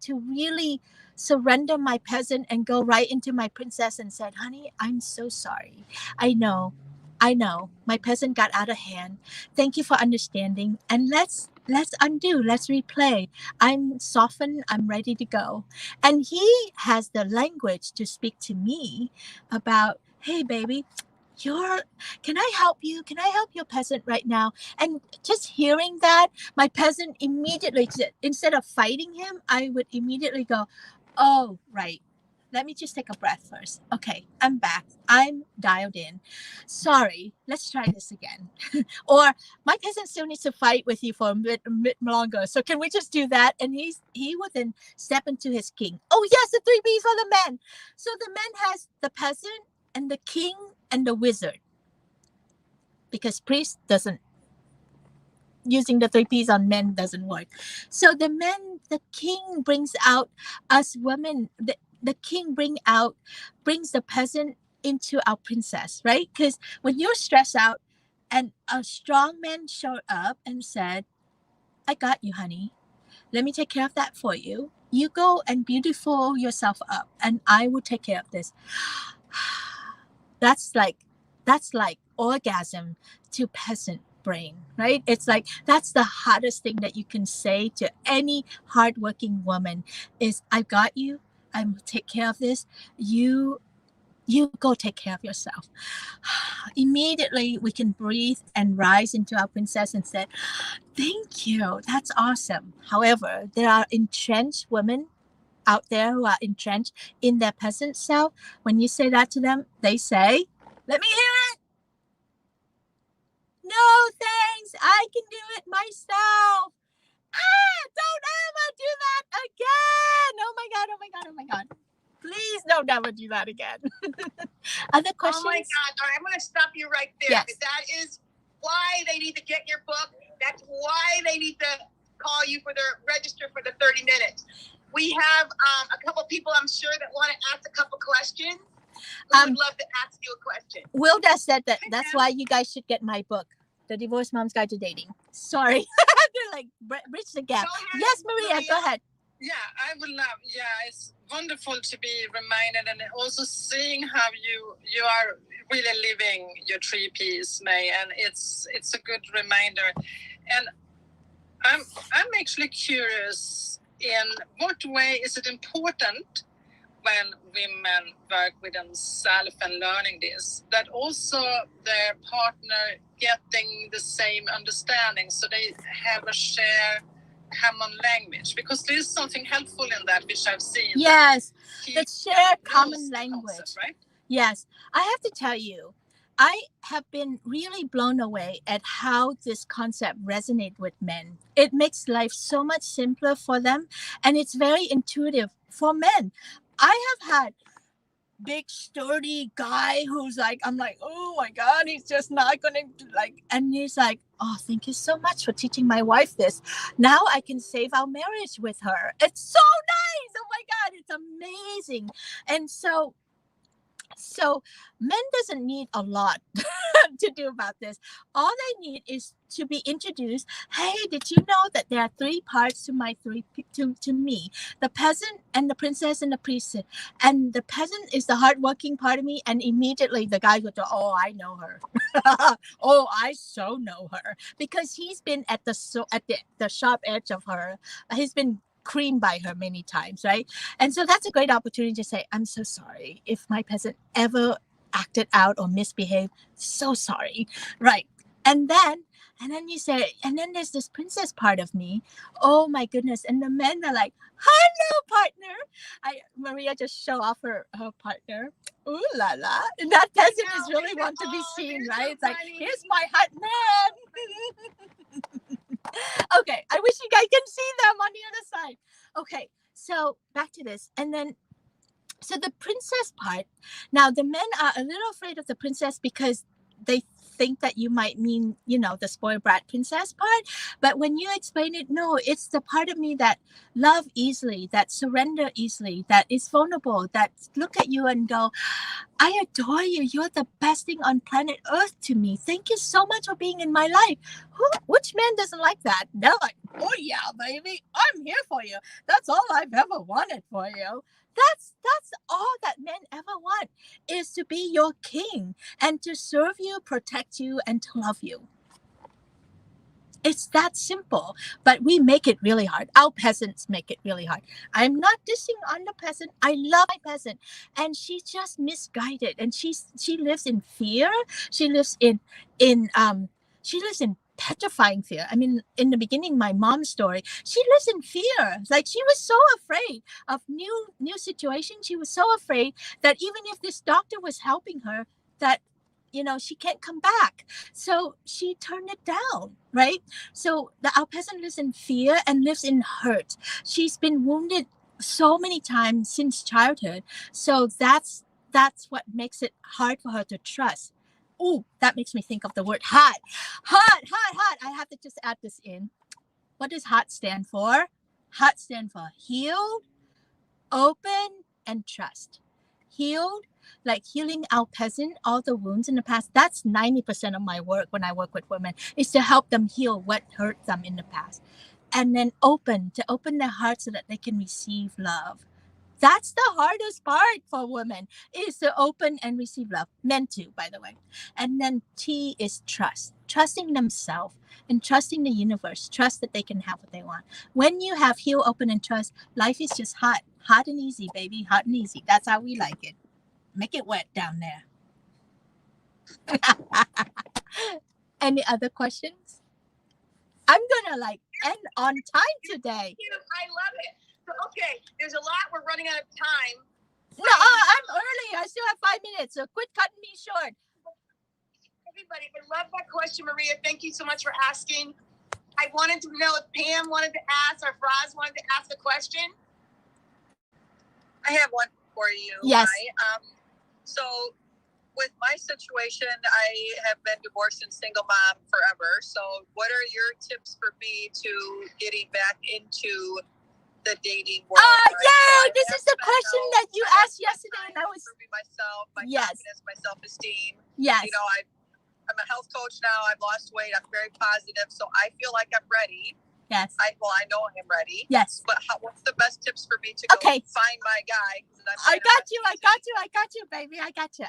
really surrender my peasant and go right into my princess and said, honey, I'm so sorry. I know I know my peasant got out of hand. Thank you for understanding. And let's undo. Let's replay. I'm softened. I'm ready to go. And he has the language to speak to me about, hey baby, you're can I help you? Can I help your peasant right now? And just hearing that, my peasant immediately, instead of fighting him, I would immediately go, oh right. Let me just take a breath first. Okay, I'm back. I'm dialed in. Sorry, let's try this again. Or my peasant still needs to fight with you for a bit longer. So can we just do that? And he would then step into his king. Oh yes, the three B's for the men. So the man has the peasant and the king and the wizard. Because priest doesn't using the three P's on men doesn't work. So the king brings out us women. The king brings the peasant into our princess, right? Because when you're stressed out, and a strong man showed up and said, "I got you, honey. Let me take care of that for you. You go and beautiful yourself up, and I will take care of this." That's like orgasm to peasant brain, right? It's like that's the hardest thing that you can say to any hardworking woman is, "I got you. I'm take care of this. You go take care of yourself." Immediately we can breathe and rise into our princess and say, "Thank you. That's awesome." However, there are entrenched women out there who are entrenched in their peasant self. When you say that to them, they say, "Let me hear it. No, thanks. I can do it myself." Don't ever do that again. Oh my God, oh my God, oh my God. Please don't ever do that again. Other questions? Oh my God. All right, I'm going to stop you right there. Yes. Because that is why they need to get your book. That's why they need to call you for their register for the 30 minutes. We have a couple people, I'm sure, that want to ask a couple questions. I would love to ask you a question. Wilda said that that's why you guys should get my book, The Divorced Mom's Guide to Dating. Sorry. They're like, bridge the gap. Yes, Maria, go ahead. Yeah, I would love. Yeah, it's wonderful to be reminded, and also seeing how you are really living your 3 Ps, May, and it's a good reminder. And I'm actually curious, in what way is it important when women work with themselves and learning this, that also their partner getting the same understanding, so they have a shared common language, because there is something helpful in that, which I've seen. Yes, the shared common language. Concept, right? Yes, I have to tell you, I have been really blown away at how this concept resonates with men. It makes life so much simpler for them, and it's very intuitive for men. I have had big sturdy guy who's like, I'm like, oh my God, he's just not gonna like, and he's like, oh, thank you so much for teaching my wife this. Now I can save our marriage with her. It's so nice. Oh my God, it's amazing. And so men doesn't need a lot to do about this. All they need is to be introduced. Hey, did you know that there are 3 parts to my to me? The peasant and the princess and the priest. And the peasant is the hardworking part of me. And immediately the guy goes, oh, I know her. Oh, I so know her, because he's been at the sharp edge of her. He's been creamed by her many times, right? And so that's a great opportunity to say, I'm so sorry if my peasant ever acted out or misbehaved. So sorry, right? And then you say, and then there's this princess part of me. Oh my goodness! And the men are like, hello, partner. Maria just show off her partner. Ooh la la! And that peasant is really want to be seen, right? It's like, here's my hot man. Okay, I wish you guys can see them on the other side. Okay, so back to this. And then, so the princess part. Now, the men are a little afraid of the princess because they think that you might mean, the spoiled brat princess part. But when you explain it, no, it's the part of me that love easily, that surrender easily, that is vulnerable, that look at you and go, I adore you. You're the best thing on planet Earth to me. Thank you so much for being in my life. Which man doesn't like that? They're like, oh yeah, baby, I'm here for you. That's all I've ever wanted for you. That's all that men ever want. is to be your king and to serve you, protect you, and to love you. It's that simple, but we make it really hard. Our peasants make it really hard. I'm not dissing on the peasant. I love my peasant, and she's just misguided, and she lives in fear. She lives in she lives in petrifying fear. I mean, in the beginning, my mom's story, she lives in fear. Like she was so afraid of new situations. She was so afraid that even if this doctor was helping her, that she can't come back. So she turned it down, right? So our peasant lives in fear and lives in hurt. She's been wounded so many times since childhood. So that's what makes it hard for her to trust. Oh, that makes me think of the word hot. Hot, hot, hot. I have to just add this in. What does hot stand for? Hot stand for healed, open, and trust. Healed, like healing our peasant, all the wounds in the past. That's 90% of my work when I work with women, is to help them heal what hurt them in the past. And then to open their heart so that they can receive love. That's the hardest part for women, is to open and receive love. Men too, by the way. And then T is trust. Trusting themselves and trusting the universe. Trust that they can have what they want. When you have heal, open, and trust, life is just hot. Hot and easy, baby. Hot and easy. That's how we like it. Make it wet down there. Any other questions? I'm gonna end on time today. I love it. So, okay, there's a lot. We're running out of time. No, I'm early. I still have 5 minutes, so quit cutting me short. Everybody, I love that question, Maria. Thank you so much for asking. I wanted to know if Pam wanted to ask or if Roz wanted to ask a question. I have one for you. Yes. So with my situation, I have been divorced and single mom forever. So what are your tips for me to getting back into the dating world? Yeah, this is the question that you asked yesterday, and I was improving myself, my yes, confidence, my self-esteem. yes. I'm a health coach now. I've lost weight. I'm very positive, so I feel like I'm ready. Yes. I know I'm ready. Yes. But what's the best tips for me to go find my guy? I got you, baby. I got you.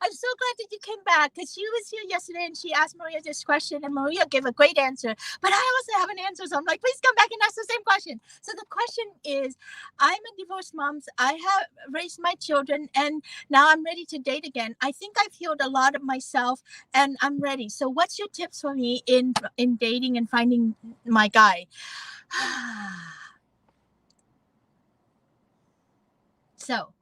I'm so glad that you came back, because she was here yesterday and she asked Maria this question, and Maria gave a great answer. But I also have an answer, so I'm like, please come back and ask the same question. So the question is, I'm a divorced mom. I have raised my children, and now I'm ready to date again. I think I've healed a lot of myself, and I'm ready. So what's your tips for me in dating and finding my guy? So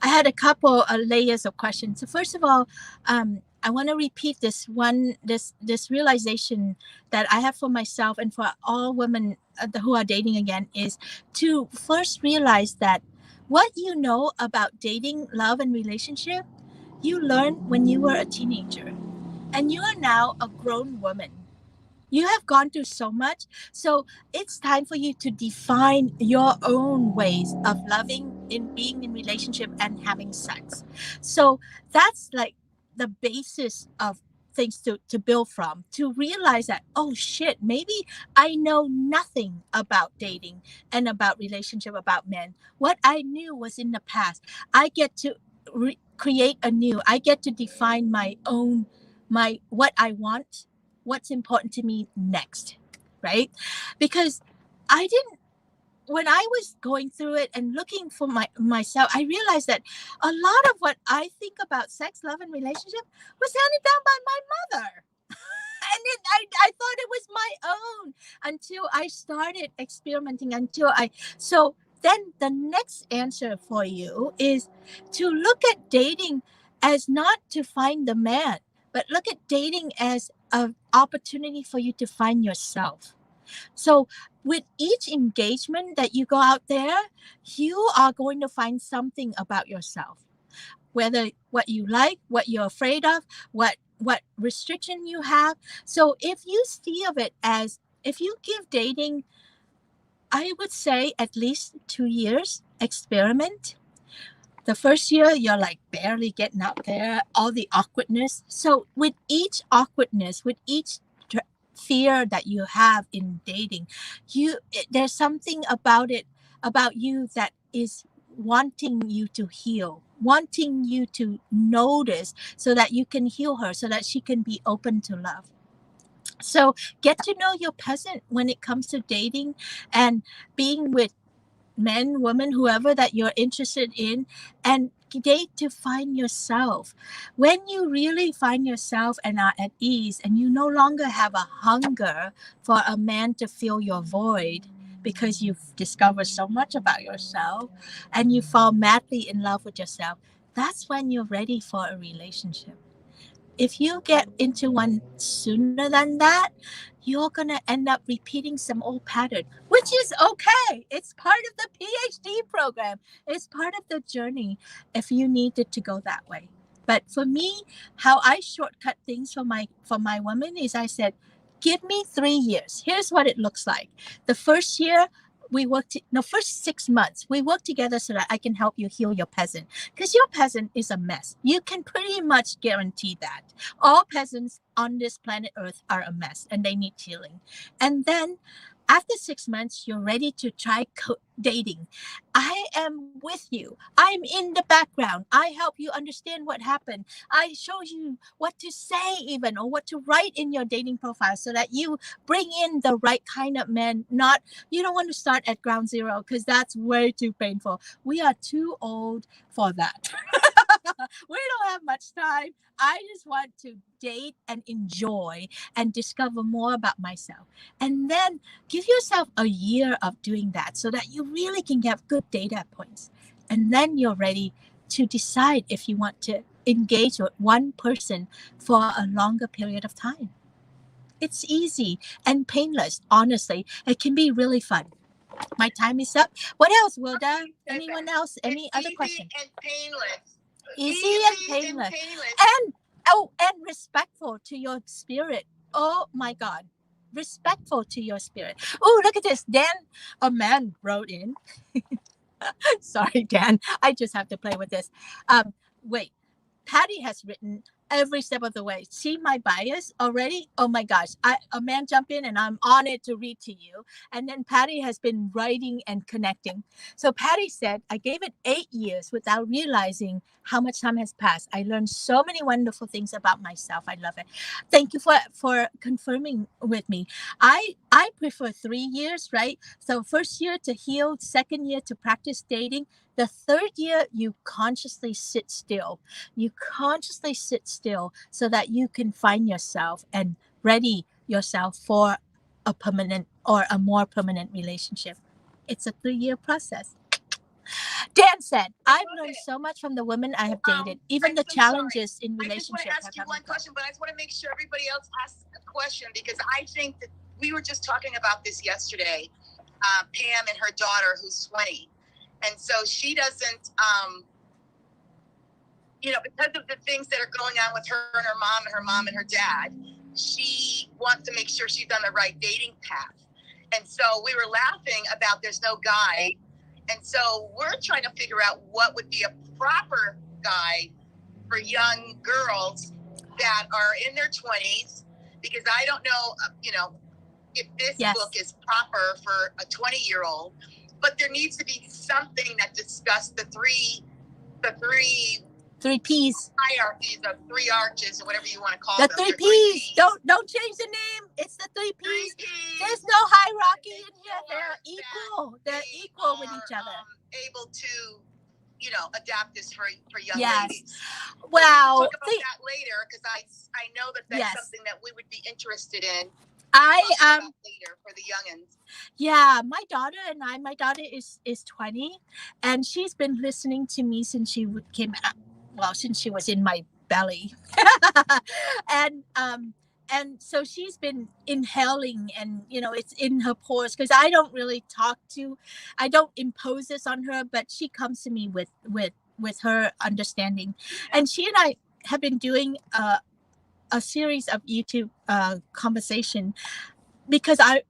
I had a couple of layers of questions. So first of all, I want to repeat this realization that I have for myself and for all women who are dating again, is to first realize that what you know about dating, love, and relationship, you learned when you were a teenager, and you are now a grown woman. You have gone through so much. So it's time for you to define your own ways of loving, in being in relationship, and having sex. So that's like the basis of things to build from, to realize that, oh shit, maybe I know nothing about dating and about relationship, about men. What I knew was in the past. I get to create anew. I get to define my own, what I want, what's important to me next, right? Because when I was going through it and looking for myself, I realized that a lot of what I think about sex, love, and relationship was handed down by my mother. And I thought it was my own until I started experimenting, so then the next answer for you is to look at dating as not to find the man, but look at dating as an opportunity for you to find yourself. So with each engagement that you go out there, you are going to find something about yourself, whether what you like, what you're afraid of, what restriction you have. So if you see of it as, if you give dating, I would say at least 2 years, experiment. The first year, you're like barely getting out there, all the awkwardness. So with each awkwardness, with each fear that you have in dating, there's something about you that is wanting you to heal, wanting you to notice so that you can heal her, so that she can be open to love. So get to know your peasant when it comes to dating and being with men, women, whoever that you're interested in, and date to find yourself. When you really find yourself and are at ease, and you no longer have a hunger for a man to fill your void because you've discovered so much about yourself and you fall madly in love with yourself, that's when you're ready for a relationship. If you get into one sooner than that, you're going to end up repeating some old pattern, which is okay. It's part of the PhD program. It's part of the journey if you needed to go that way. But for me, how I shortcut things for my women is I said, give me 3 years. Here's what it looks like. The first year, first 6 months, we work together so that I can help you heal your peasant. Because your peasant is a mess. You can pretty much guarantee that. All peasants on this planet Earth are a mess and they need healing. And then after 6 months, you're ready to try dating. I am with you. I'm in the background. I help you understand what happened. I show you what to say even, or what to write in your dating profile so that you bring in the right kind of man. Not, you don't want to start at ground zero because that's way too painful. We are too old for that. We don't have much time. I just want to date and enjoy and discover more about myself. And then give yourself a year of doing that so that you really can get good data points. And then you're ready to decide if you want to engage with one person for a longer period of time. It's easy and painless, honestly. It can be really fun. My time is up. What else, Wilda? Anyone else? Any other question? And painless. Easy and painless. And respectful to your spirit. Oh my God. Respectful to your spirit. Oh, look at this. Dan, a man wrote in. Sorry, Dan. I just have to play with this. Wait. Patty has written every step of the way. See my bias already? Oh my gosh. A man jump in and I'm on it to read to you. And then Patty has been writing and connecting. So Patty said, I gave it 8 years without realizing how much time has passed. I learned so many wonderful things about myself. I love it. Thank you for confirming with me. I prefer 3 years, right? So first year to heal, second year to practice dating. The third year, you consciously sit still. You consciously sit still so that you can find yourself and ready yourself for a permanent or a more permanent relationship. It's a 3-year process. Dan said, I've learned so much from the women I have dated, even the challenges in relationships. I just want to ask you one question, but I just want to make sure everybody else asks a question because I think that we were just talking about this yesterday. Pam and her daughter, who's 20. And so she doesn't, because of the things that are going on with her and her mom and her dad, she wants to make sure she's on the right dating path. And so we were laughing about there's no guy. And so we're trying to figure out what would be a proper guide for young girls that are in their 20s, because I don't know, if this book is proper for a 20-year-old. But there needs to be something that discusses the three P's hierarchies of 3 arches or whatever you want to call them. The 3 P's. Don't change the name. It's the 3 P's. There's no hierarchy in here. They're equal. They're equal with each other. Able to, adapt this for young ladies. Wow. We'll talk about that later because I know that's something that we would be interested in. Later for the youngins. Yeah, my daughter is 20, and she's been listening to me since she since she was in my belly, and so she's been inhaling, and it's in her pores because I don't really I don't impose this on her, but she comes to me with her understanding, and she and I have been doing a series of YouTube conversation because I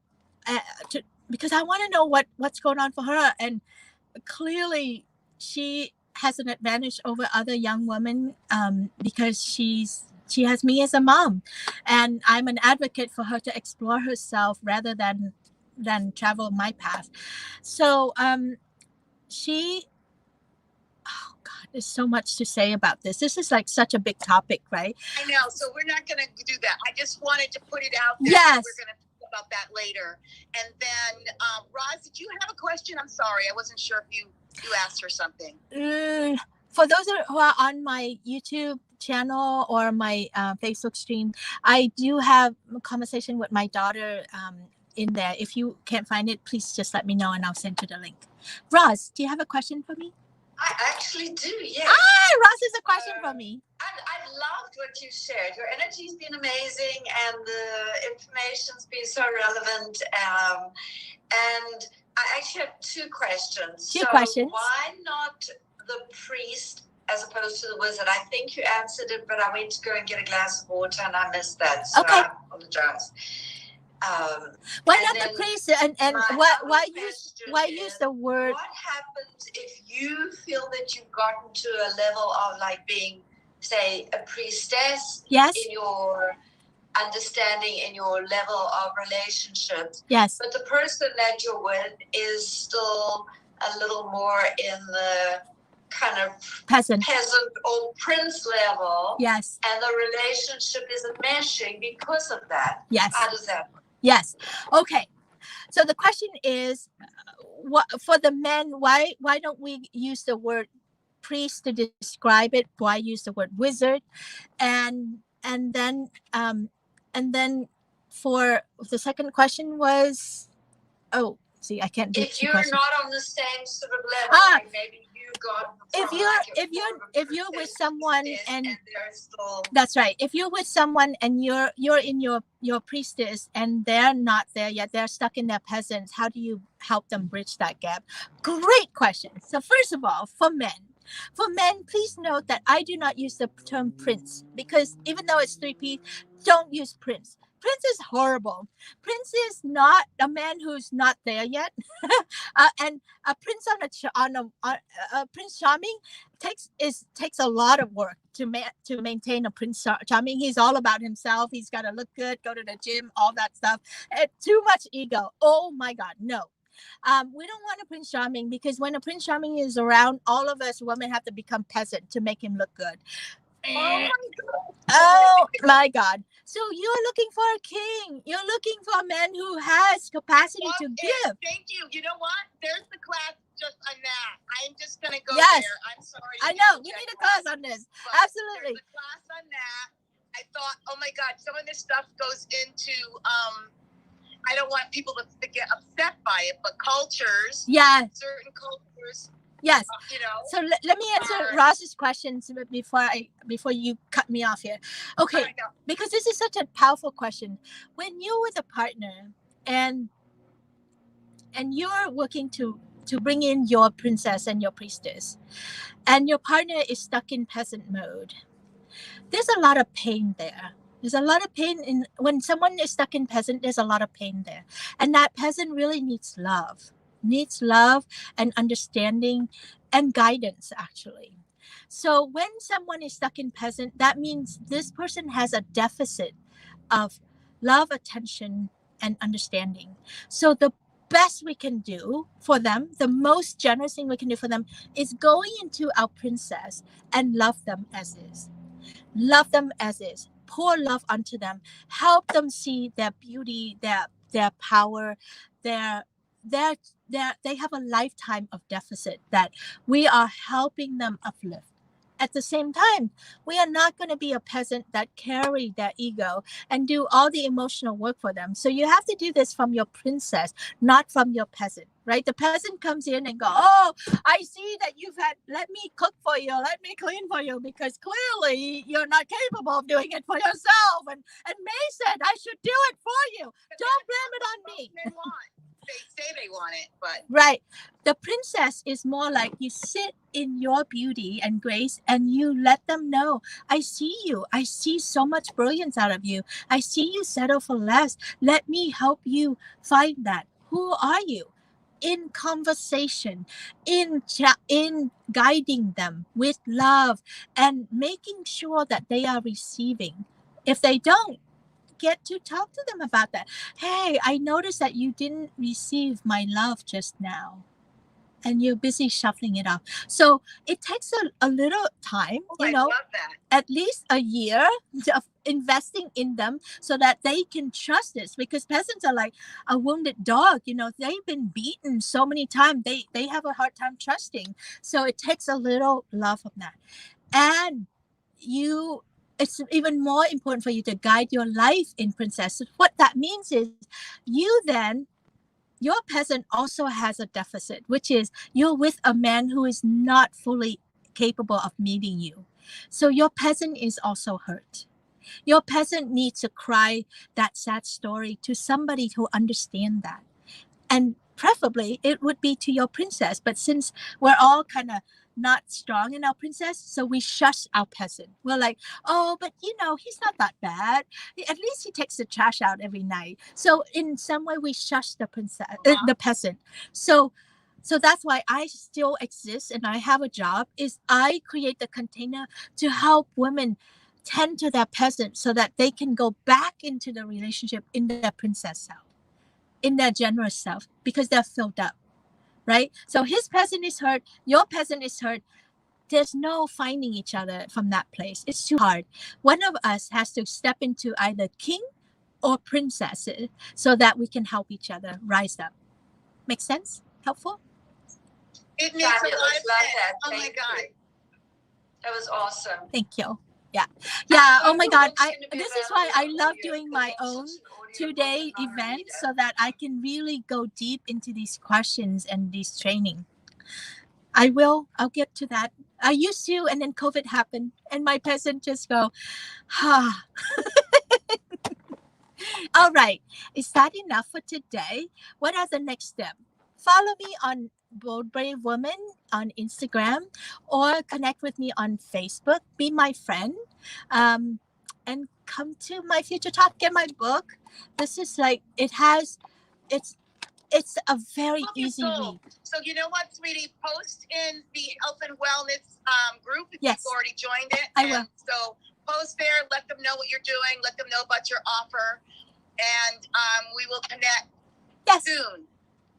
want to know what's going on for her, and clearly she has an advantage over other young women because she has me as a mom, and I'm an advocate for her to explore herself rather than travel my path. So she There's so much to say about this. This is like such a big topic, right? I know. So we're not going to do that. I just wanted to put it out there. Yes. We're going to talk about that later. And then, Roz, did you have a question? I'm sorry. I wasn't sure if you asked her something. For those who are on my YouTube channel or my Facebook stream, I do have a conversation with my daughter in there. If you can't find it, please just let me know and I'll send you the link. Roz, do you have a question for me? I actually do, yes. Roz has a question for me. I loved what you shared. Your energy's been amazing and the information's been so relevant. And I actually have two questions. Two questions. Why not the priest as opposed to the wizard? I think you answered it, but I went to go and get a glass of water and I missed that. So Okay. I apologize. Why not the priest? And why use the word? What happens if you feel that you've gotten to a level of like being, say, a priestess? Yes. In your understanding, in your level of relationships. Yes. But the person that you're with is still a little more in the kind of Peasant or prince level. Yes. And the relationship isn't meshing because of that. Yes. How does that work? Yes. Okay. So the question is, what for the men? Why don't we use the word priest to describe it? Why use the word wizard? And then for the second question was, see, I can't do if two you're questions. not on the same sort of level, like maybe you got if you're with someone and they're still, that's right. If you're with someone and you're in your priestess and they're not there yet, they're stuck in their peasants, how do you help them bridge that gap? Great question. So first of all, for men, please note that I do not use the term prince because even though it's 3P, don't use prince. Prince is horrible. Prince is not a man who's not there yet, and a prince a Prince Charming takes a lot of work to maintain a Prince Charming. He's all about himself. He's got to look good, go to the gym, all that stuff. Too much ego. Oh my God, no. We don't want a Prince Charming because when a Prince Charming is around, all of us women have to become peasant to make him look good. Oh my God. So you're looking for a king. You're looking for a man who has capacity to give. Thank you. You know what? There's the class just on that. I'm just going to go Yes. there. I'm sorry. I know. We need a class on this. Absolutely. There's a class on that. I thought, oh my God, some of this stuff goes into, I don't want people to get upset by it, but cultures. Yeah. Certain cultures. Yes. You know. So let me answer Ross's questions before you cut me off here. Okay. Because this is such a powerful question. When you're with a partner and you're working to bring in your princess and your priestess, and your partner is stuck in peasant mode, there's a lot of pain there. There's a lot of pain when someone is stuck in peasant. There's a lot of pain there, and that peasant really needs love and understanding and guidance, actually. So when someone is stuck in peasant, that means this person has a deficit of love, attention, and understanding. So the best we can do for them, the most generous thing we can do for them, is going into our princess and love them as is. Love them as is. Pour love unto them. Help them see their beauty, their power, they have a lifetime of deficit that we are helping them uplift. At the same time, we are not going to be a peasant that carry their ego and do all the emotional work for them. So you have to do this from your princess, not from your peasant, right? The peasant comes in and go, oh, I see that let me cook for you, let me clean for you, because clearly you're not capable of doing it for yourself. And May said, I should do it for you. Don't blame it on me. They say they want it, but right. The princess is more like you sit in your beauty and grace and you let them know, I see you. I see so much brilliance out of you. I see you settle for less. Let me help you find that. Who are you? In conversation, in guiding them with love and making sure that they are receiving. If they don't, get to talk to them about that. Hey, I noticed that you didn't receive my love just now. and you're busy shuffling it off. So it takes a little time, Oh, you I know, love that. at least a year of investing in them so that they can trust this, because peasants are like a wounded dog, you know, they've been beaten so many times, they have a hard time trusting. So it takes a little love of that. And you, it's even more important for you to guide your life in princess. What that means is you then, your peasant also has a deficit, which is you're with a man who is not fully capable of meeting you. So your peasant is also hurt. Your peasant needs to cry that sad story to somebody who understands that. And preferably it would be to your princess. But since we're all kind of not strong in our princess, so we shush our peasant. We're like, oh, but you know, he's not that bad. At least he takes the trash out every night. So in some way we shush the princess, the peasant. So that's why I still exist and I have a job, is I create the container to help women tend to their peasant so that they can go back into the relationship in their princess self, in their generous self, because they're filled up, right? So his peasant is hurt, your peasant is hurt. There's no finding each other from that place. It's too hard. One of us has to step into either king or princess so that we can help each other rise up. Make sense? Helpful? It makes a lot of Fabulous. sense. Love that. Oh my Thank God. you. That was awesome. Thank you. Yeah. Oh my The God. book's gonna be This is why I available love for your doing my own collections and audiobook 2-day and event non-reader. so that I can really go deep into these questions and these training. I'll get to that. I used to, and then COVID happened, and my peasant just go, ah. All right. Is that enough for today? What are the next steps? Follow me on Bold Brave Woman on Instagram, or connect with me on Facebook. Be my friend. And come to my future talk. Get my book. This is like, it's a very Book is easy sold. read. So you know what, sweetie? Post in the health and wellness group if Yes. you've already joined it. I will. So post there, let them know what you're doing, let them know about your offer, and we will connect Yes. soon.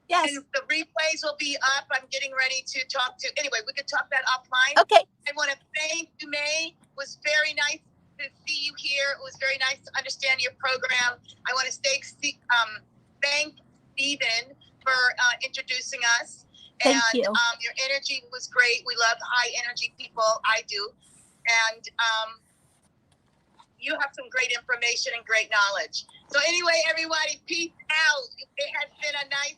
Yes. And the replays will be up. I'm getting ready to talk to. Anyway, we could talk that offline. Okay. I want to thank you, May. It was very nice to see you here. It was very nice to understand your program. I want to thank Stephen for introducing us. Thank you. Your energy was great. We love high energy people. I do. And you have some great information and great knowledge. So anyway, everybody, peace out. It has been a nice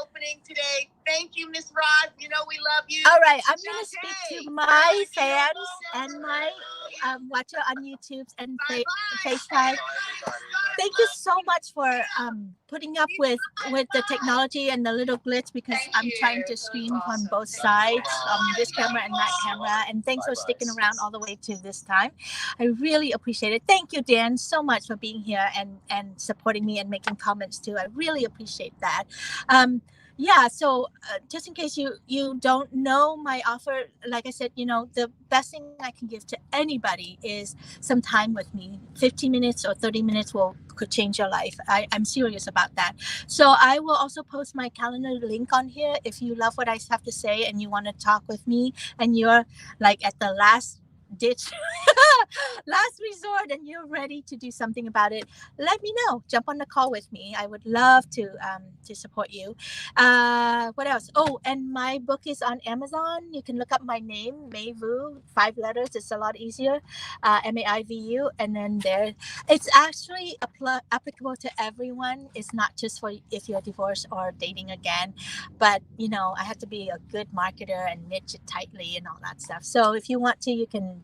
opening today. Thank you, Miss Roz. You know we love you. All right, I'm going to speak to my fans and my watcher on YouTube and FaceTime. Thank you so much for putting up with the technology and the little glitch, because I'm trying to stream on both sides, this camera and that camera. And thanks for sticking around all the way to this time. I really appreciate it. Thank you, Dan, so much for being here and supporting me and making comments too. I really appreciate that. Yeah, so just in case you don't know my offer, like I said, you know, the best thing I can give to anybody is some time with me. 15 minutes or 30 minutes could change your life. I'm serious about that. So I will also post my calendar link on here. If you love what I have to say and you want to talk with me and you're like at the last ditch last resort and you're ready to do something about it, let me know. Jump on the call with me. I would love to support you. What else? Oh, and my book is on Amazon. You can look up my name, Mai Vu, 5 letters. It's a lot easier. MAIVU, and then there it's actually applicable to everyone. It's not just for if you're divorced or dating again, but you know, I have to be a good marketer and niche it tightly and all that stuff. So if you want to, you can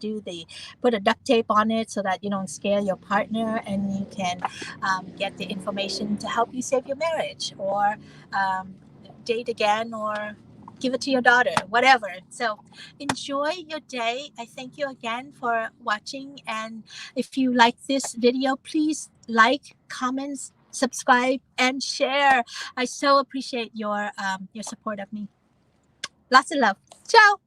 put a duct tape on it so that you don't scare your partner, and you can get the information to help you save your marriage, or date again, or give it to your daughter, whatever. So enjoy your day. I thank you again for watching, and if you like this video, please like, comments, subscribe, and share. I so appreciate your support of me. Lots of love. Ciao.